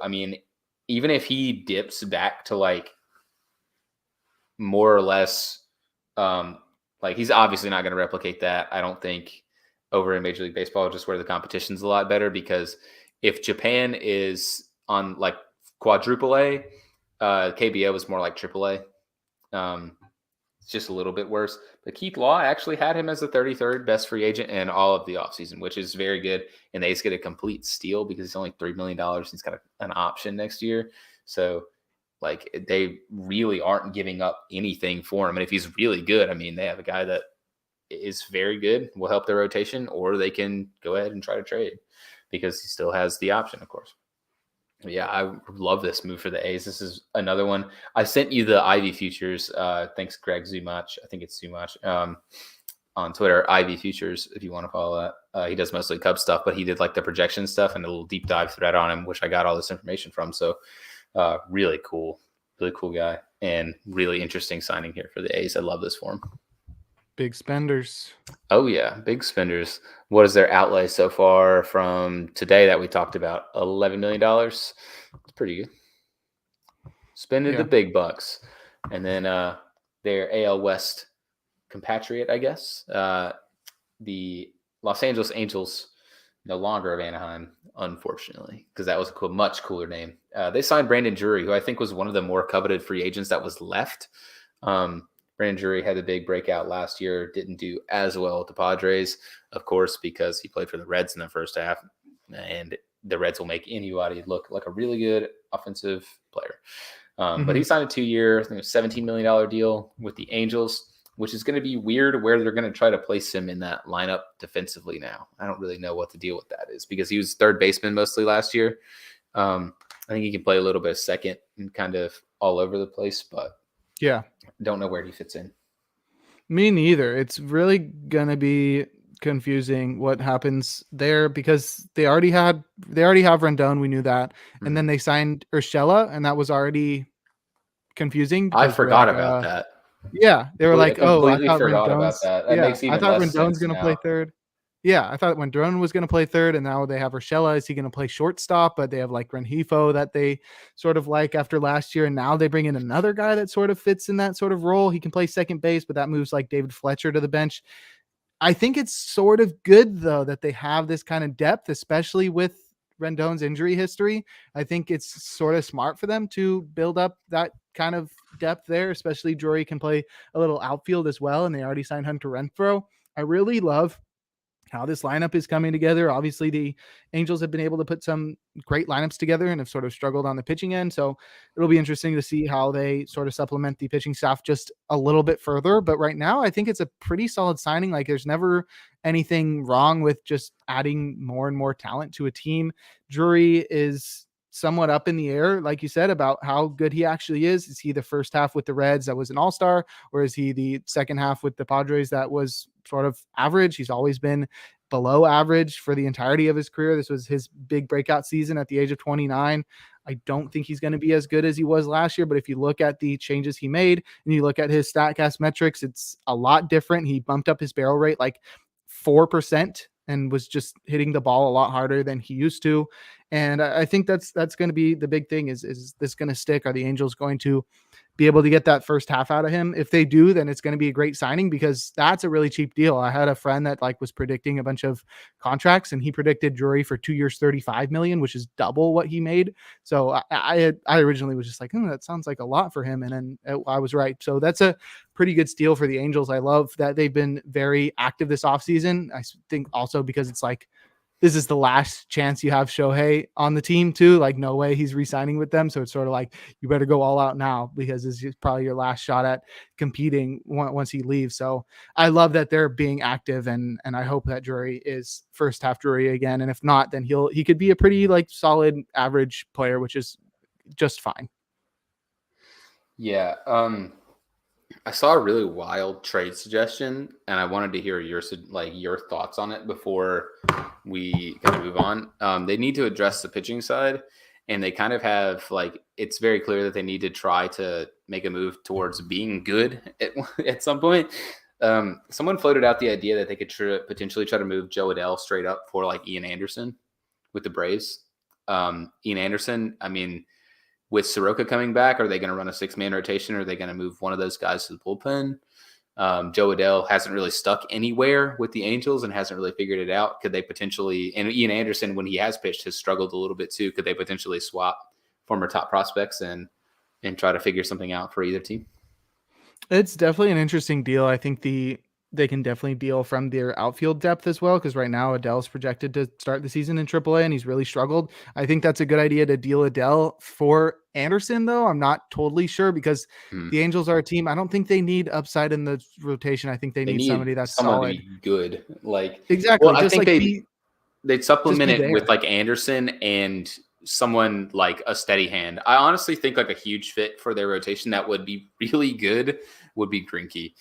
even if he dips back to like more or less, he's obviously not going to replicate that, I don't think, over in Major League Baseball, just where the competition's a lot better. Because if Japan is on like quadruple A, KBO is more like triple A. It's just a little bit worse. But Keith Law actually had him as the 33rd best free agent in all of the offseason, which is very good. And they just get a complete steal because it's only $3 million. He's got an option next year. So, they really aren't giving up anything for him. And if he's really good, they have a guy that is very good, will help their rotation, or they can go ahead and try to trade because he still has the option, of course. Yeah, I love this move for the A's. This is another one. I sent you the Ivy Futures. Thanks, Greg Zumach. I think it's Zumach on Twitter. Ivy Futures, if you want to follow that. He does mostly Cubs stuff, but he did like the projection stuff and a little deep dive thread on him, which I got all this information from. So really cool Really cool guy and really interesting signing here for the A's. I love this for him. Big spenders. Oh, yeah. Big spenders. What is their outlay so far from today that we talked about? $11 million. It's pretty good. Spending the big bucks. And then their AL West compatriot, I guess. The Los Angeles Angels, no longer of Anaheim, unfortunately, because that was a much cooler name. They signed Brandon Drury, who I think was one of the more coveted free agents that was left. Brandon Drury had a big breakout last year, didn't do as well with the Padres, of course, because he played for the Reds in the first half, and the Reds will make anybody look like a really good offensive player. But he signed a 2-year, I think $17 million deal with the Angels, which is going to be weird where they're going to try to place him in that lineup defensively now. I don't really know what the deal with that is because he was third baseman mostly last year. I think he can play a little bit of second and kind of all over the place, but don't know where he fits in. Me neither. It's really going to be confusing what happens there because they already have Rendon. We knew that. And then they signed Urshela, and that was already confusing. I forgot about that. Yeah, they were like, "Oh, I thought forgot about that." That makes even I thought less Rendon's sense going to now. play third. Yeah, I thought Rendon was going to play third, and now they have Urshela. Is he going to play shortstop? But they have like Rengifo that they sort of like after last year, and now they bring in another guy that sort of fits in that sort of role. He can play second base, but that moves like David Fletcher to the bench. I think it's sort of good though that they have this kind of depth, especially with Rendon's injury history. I think it's sort of smart for them to build up that kind of depth there, especially Drury can play a little outfield as well. And they already signed Hunter Renfroe. I really love how this lineup is coming together. Obviously, the Angels have been able to put some great lineups together and have sort of struggled on the pitching end. So it'll be interesting to see how they sort of supplement the pitching staff just a little bit further. But right now, I think it's a pretty solid signing. Like there's never anything wrong with just adding more and more talent to a team. Drury is somewhat up in the air, like you said, about how good he actually is. Is he the first half with the Reds that was an all-star, or is he the second half with the Padres that was sort of average? He's always been below average for the entirety of his career. This was his big breakout season at the age of 29. I don't think he's going to be as good as he was last year, but if you look at the changes he made and you look at his StatCast metrics, it's a lot different. He bumped up his barrel rate like 4% and was just hitting the ball a lot harder than he used to. And I think that's going to be the big thing. Is this going to stick? Are the Angels going to be able to get that first half out of him? If they do, then it's going to be a great signing because that's a really cheap deal. I had a friend that like was predicting a bunch of contracts, and he predicted Drury for 2 years, $35 million, which is double what he made. So I originally was just like, that sounds like a lot for him. And then I was right. So that's a pretty good steal for the Angels. I love that they've been very active this offseason. I think also because it's like, this is the last chance you have Shohei on the team too. Like no way he's re-signing with them. So it's sort of like, you better go all out now because this is probably your last shot at competing once he leaves. So I love that they're being active and I hope that Drury is first half Drury again. And if not, then he could be a pretty like solid average player, which is just fine. Yeah. I saw a really wild trade suggestion, and I wanted to hear your thoughts on it before we kind of move on. They need to address the pitching side, and they kind of have it's very clear that they need to try to make a move towards being good at some point. Someone floated out the idea that they could potentially try to move Joe Adell straight up for like Ian Anderson with the Braves. Ian Anderson, I mean, with Soroka coming back, are they going to run a 6-man rotation? Or are they going to move one of those guys to the bullpen? Joe Adell hasn't really stuck anywhere with the Angels and hasn't really figured it out. Could they potentially – and Ian Anderson, when he has pitched, has struggled a little bit too. Could they potentially swap former top prospects and try to figure something out for either team? It's definitely an interesting deal. I think they can definitely deal from their outfield depth as well, because right now Adell's projected to start the season in AAA and he's really struggled. I think that's a good idea to deal Adell for Anderson, though. I'm not totally sure because the Angels are a team. I don't think they need upside in the rotation. I think they need somebody that's solid. To be good. Exactly. Well, I think they'd supplement it with like Anderson and someone like a steady hand. I honestly think like a huge fit for their rotation that would be really good would be Greinke.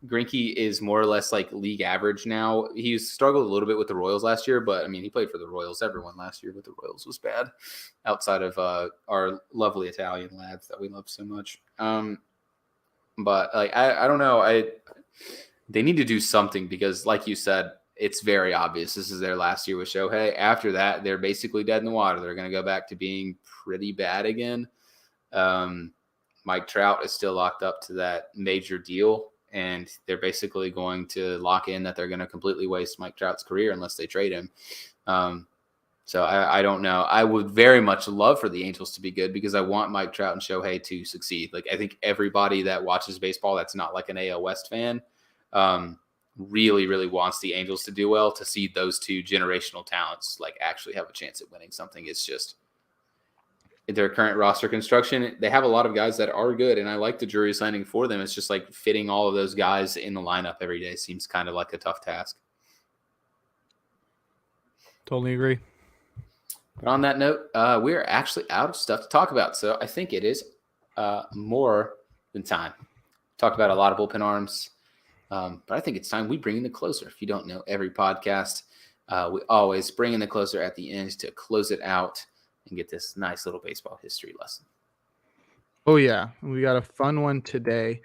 Greinke is more or less like league average now. He struggled a little bit with the Royals last year, but I mean, he played for the Royals. Everyone last year with the Royals was bad, outside of our lovely Italian lads that we love so much. But like I don't know. They need to do something because, like you said, it's very obvious. This is their last year with Shohei. After that, they're basically dead in the water. They're going to go back to being pretty bad again. Mike Trout is still locked up to that major deal, and they're basically going to lock in that they're going to completely waste Mike Trout's career unless they trade him. So I don't know. I would very much love for the Angels to be good because I want Mike Trout and Shohei to succeed. Like I think everybody that watches baseball that's not like an AL West fan really, really wants the Angels to do well, to see those two generational talents like actually have a chance at winning something. It's just their current roster construction. They have a lot of guys that are good, and I like the Drury signing for them. It's just like fitting all of those guys in the lineup every day seems kind of like a tough task. Totally agree. But on that note, we're actually out of stuff to talk about. So I think it is more than time. Talked about a lot of bullpen arms, but I think it's time we bring in the closer. If you don't know, every podcast, we always bring in the closer at the end to close it out and get this nice little baseball history lesson. Oh, yeah. We got a fun one today.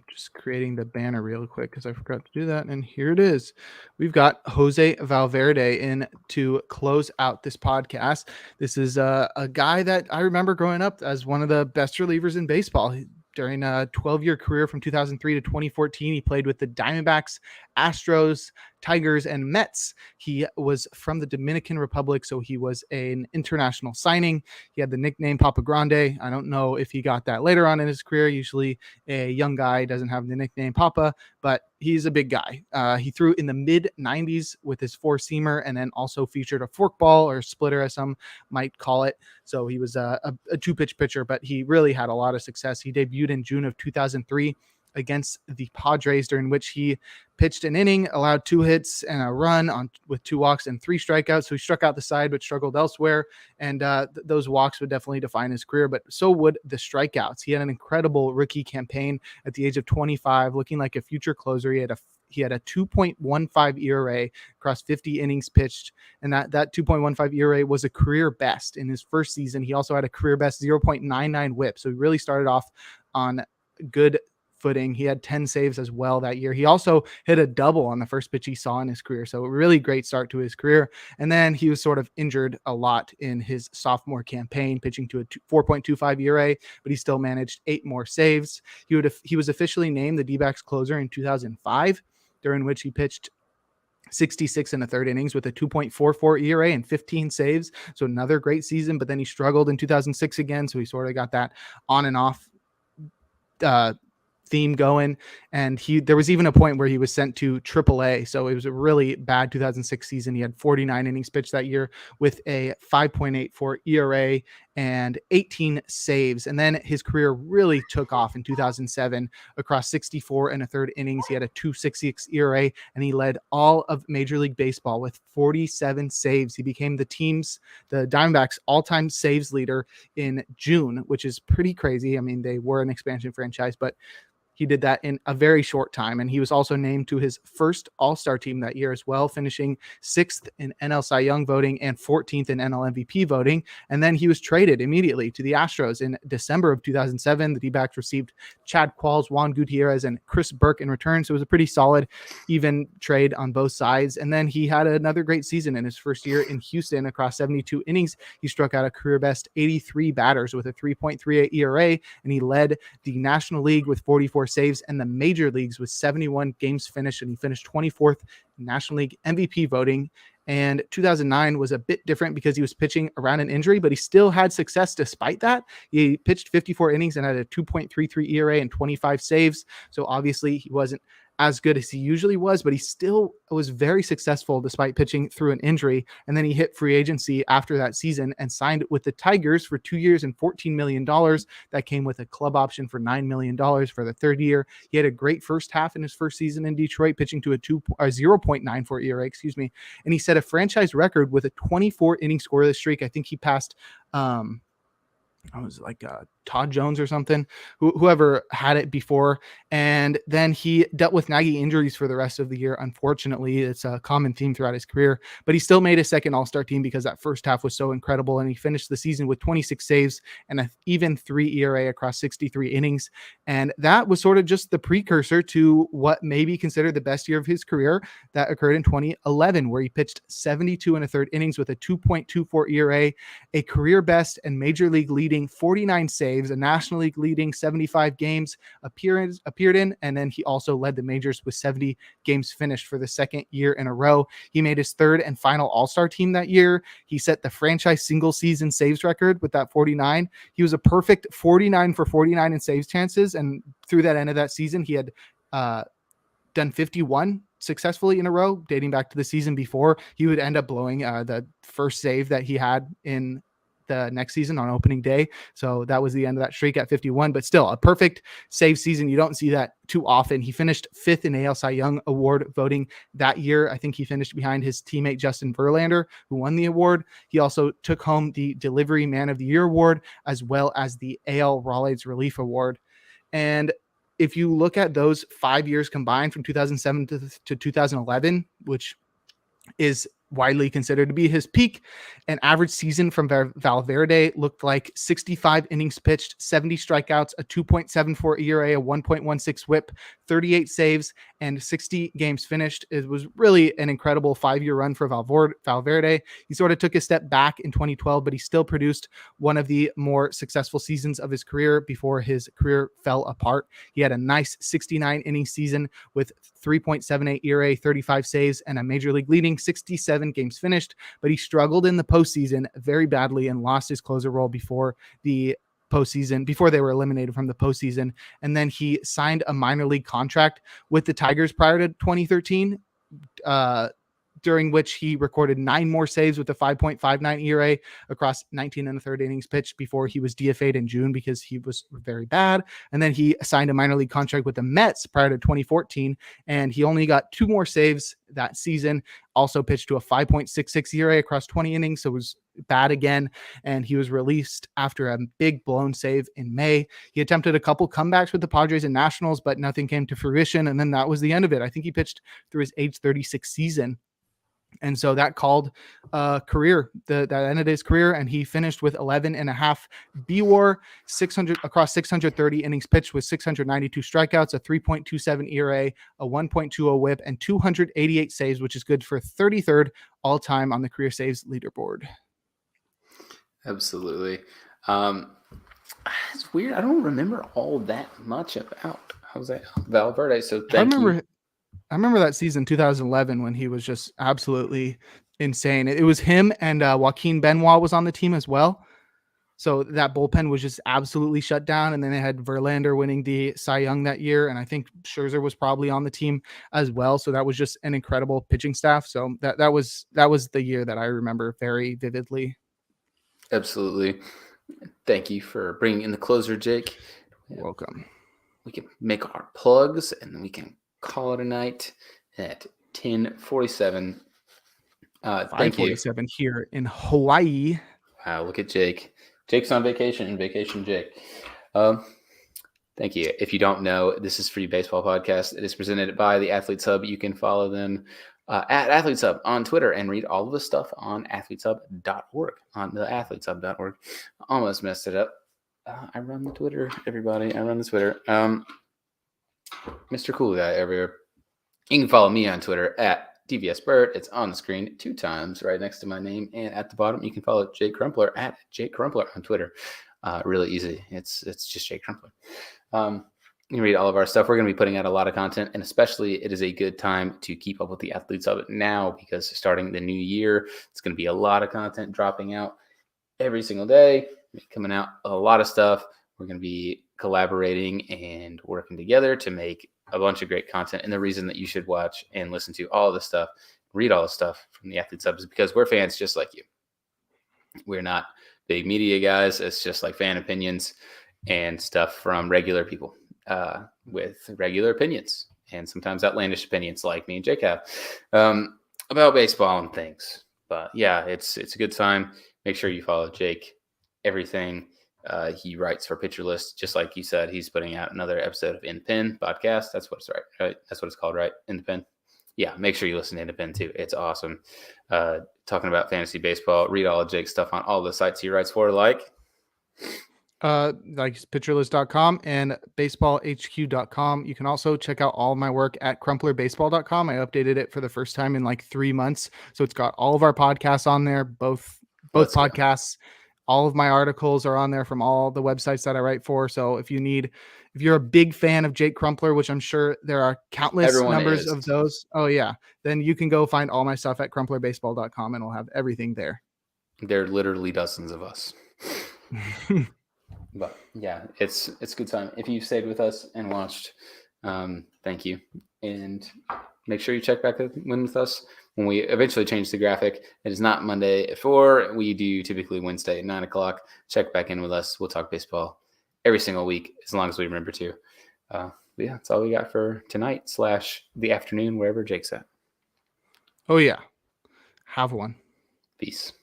Just creating the banner real quick because I forgot to do that. And here it is. We've got Jose Valverde in to close out this podcast. This is a guy that I remember growing up as one of the best relievers in baseball. During a 12-year career from 2003 to 2014, he played with the Diamondbacks, Astros, Tigers, and Mets. He was from the Dominican Republic, so he was an international signing. He had the nickname Papa Grande. I don't know if he got that later on in his career. Usually a young guy doesn't have the nickname Papa, but he's a big guy. He threw in the mid-90s with his four-seamer and then also featured a forkball or splitter, as some might call it. So he was a two-pitch pitcher, but he really had a lot of success. He debuted in June of 2003 against the Padres, during which he pitched an inning, allowed 2 hits and a run with 2 walks and 3 strikeouts. So he struck out the side, but struggled elsewhere. And those walks would definitely define his career, but so would the strikeouts. He had an incredible rookie campaign at the age of 25, looking like a future closer. He had a 2.15 ERA across 50 innings pitched, and that 2.15 ERA was a career best in his first season. He also had a career best 0.99 WHIP, so he really started off on good footing. He had 10 saves as well that year. He also hit a double on the first pitch he saw in his career, so a really great start to his career. And then he was sort of injured a lot in his sophomore campaign, pitching to a 4.25 ERA, but he still managed 8 more saves. He was officially named the D-backs closer in 2005, during which he pitched 66 and a third innings with a 2.44 ERA and 15 saves. So another great season, but then he struggled in 2006 again. So he sort of got that on and off theme going, and there was even a point where he was sent to AAA. So it was a really bad 2006 season. He had 49 innings pitched that year with a 5.84 ERA and 18 saves. And then his career really took off in 2007 across 64 and a third innings. He had a 2.66 ERA, and he led all of Major League Baseball with 47 saves. He became the Diamondbacks all-time saves leader in June, which is pretty crazy. I mean, they were an expansion franchise, but he did that in a very short time. And he was also named to his first All-Star team that year as well, finishing 6th in NL Cy Young voting and 14th in NL MVP voting. And then he was traded immediately to the Astros in December of 2007. The D-backs received Chad Qualls, Juan Gutierrez, and Chris Burke in return. So it was a pretty solid, even trade on both sides. And then he had another great season in his first year in Houston. Across 72 innings, he struck out a career best 83 batters with a 3.38 ERA, and he led the National League with 44 saves and the major leagues with 71 games finished, and he finished 24th in National League MVP voting. And 2009 was a bit different because he was pitching around an injury, but he still had success despite that. He pitched 54 innings and had a 2.33 ERA and 25 saves. So obviously he wasn't as good as he usually was, but he still was very successful despite pitching through an injury. And then he hit free agency after that season and signed with the Tigers for 2 years and $14 million. That came with a club option for $9 million for the third year. He had a great first half in his first season in Detroit, pitching to a 0.94 ERA, and he set a franchise record with a 24 inning scoreless streak. I think he passed, Todd Jones or something, whoever had it before. And then he dealt with nagging injuries for the rest of the year. Unfortunately, it's a common theme throughout his career, but he still made his second All-Star team because that first half was so incredible. And he finished the season with 26 saves and an even 3 ERA across 63 innings. And that was sort of just the precursor to what may be considered the best year of his career that occurred in 2011, where he pitched 72 and a third innings with a 2.24 ERA, a career best and major league leading 49 saves, a National League leading 75 games appeared in, and then he also led the majors with 70 games finished for the second year in a row. He made his third and final All-Star team that year. He set the franchise single season saves record with that 49. He was a perfect 49 for 49 in saves chances, and through that end of that season, he had done 51 successfully in a row, dating back to the season before. He would end up blowing the first save that he had in the next season on opening day. So that was the end of that streak at 51, but still a perfect save season. You don't see that too often. He finished 5th in AL Cy Young Award voting that year. I think he finished behind his teammate Justin Verlander, who won the award. He also took home the Delivery Man of the Year award, as well as the AL Raleigh Relief Award. And if you look at those 5 years combined from 2007 to 2011, which is widely considered to be his peak, an average season from Valverde looked like 65 innings pitched, 70 strikeouts, a 2.74 ERA, a 1.16 whip, 38 saves, and 60 games finished. It was really an incredible 5-year run for Valverde. He sort of took a step back in 2012, but he still produced one of the more successful seasons of his career before his career fell apart. He had a nice 69 inning season with 3.78 ERA, 35 saves, and a major league leading 67 games finished, but he struggled in the postseason very badly and lost his closer role before the postseason, before they were eliminated from the postseason. And then he signed a minor league contract with the Tigers prior to 2013, during which he recorded 9 more saves with a 5.59 ERA across 19 and a third innings pitched before he was DFA'd in June because he was very bad. And then he signed a minor league contract with the Mets prior to 2014, and he only got 2 more saves that season, also pitched to a 5.66 ERA across 20 innings, so it was bad again, and he was released after a big blown save in May. He attempted a couple comebacks with the Padres and Nationals, but nothing came to fruition, and then that was the end of it. I think he pitched through his age 36 season. And so that called career, that ended his career, and he finished with 11 and a half BWAR, 600 across 630 innings pitched with 692 strikeouts, a 3.27 ERA, a 1.20 whip, and 288 saves, which is good for 33rd all time on the career saves leaderboard. Absolutely. It's weird. I don't remember all that much about Jose Valverde. So thank you. I remember that season 2011 when he was just absolutely insane. It was him and Joaquin Benoit was on the team as well. So that bullpen was just absolutely shut down. And then they had Verlander winning the Cy Young that year. And I think Scherzer was probably on the team as well. So that was just an incredible pitching staff. So that was the year that I remember very vividly. Absolutely. Thank you for bringing in the closer, Jake. You're welcome. We can make our plugs and then we can call it a night at 10:47. Thank you. 5:47 here in Hawaii. Wow, look at Jake. Jake's on vacation. Vacation Jake. Thank you. If you don't know, this is Free Baseball Podcast. It is presented by the Athletes Hub. You can follow them at Athletes Hub on Twitter and read all of the stuff on athleteshub.org, on the athleteshub.org. Almost messed it up. I run the Twitter, everybody. I run the Twitter. Mr. Cool Guy over here. You can follow me on Twitter at DVSBird. It's on the screen 2 times right next to my name. And at the bottom, you can follow Jake Crumpler at Jake Crumpler on Twitter. Really easy. It's just Jake Crumpler. You can read all of our stuff. We're going to be putting out a lot of content, and especially it is a good time to keep up with the Athletes Hub now because starting the new year, it's going to be a lot of content dropping out every single day, coming out a lot of stuff. We're going to be collaborating and working together to make a bunch of great content. And the reason that you should watch and listen to all this stuff, read all the stuff from the Athletes Hub is because we're fans just like you. We're not big media guys. It's just like fan opinions and stuff from regular people with regular opinions and sometimes outlandish opinions like me and Jake have about baseball and things. But yeah, it's a good time. Make sure you follow Jake. Everything He writes for Pitcher List, just like you said. He's putting out another episode of In the Pen podcast. That's what it's right? That's what it's called, right? In the Pen. Yeah, make sure you listen to In the Pen too. It's awesome. Talking about fantasy baseball. Read all of Jake's stuff on all the sites he writes for, like pitcherlist.com and baseballhq.com. You can also check out all of my work at crumplerbaseball.com. I updated it for the first time in like 3 months. So it's got all of our podcasts on there, both podcasts. All of my articles are on there from all the websites that I write for. So if you're a big fan of Jake Crumpler, which I'm sure there are countless numbers of those. Oh yeah. Then you can go find all my stuff at crumplerbaseball.com and we'll have everything there. There are literally dozens of us. But yeah, it's a good time. If you stayed with us and watched, thank you. And make sure you check back in with us when we eventually change the graphic. It is not Monday at 4. We do typically Wednesday at 9 o'clock. Check back in with us. We'll talk baseball every single week as long as we remember to. But yeah, that's all we got for tonight / the afternoon, wherever Jake's at. Oh yeah. Have one. Peace.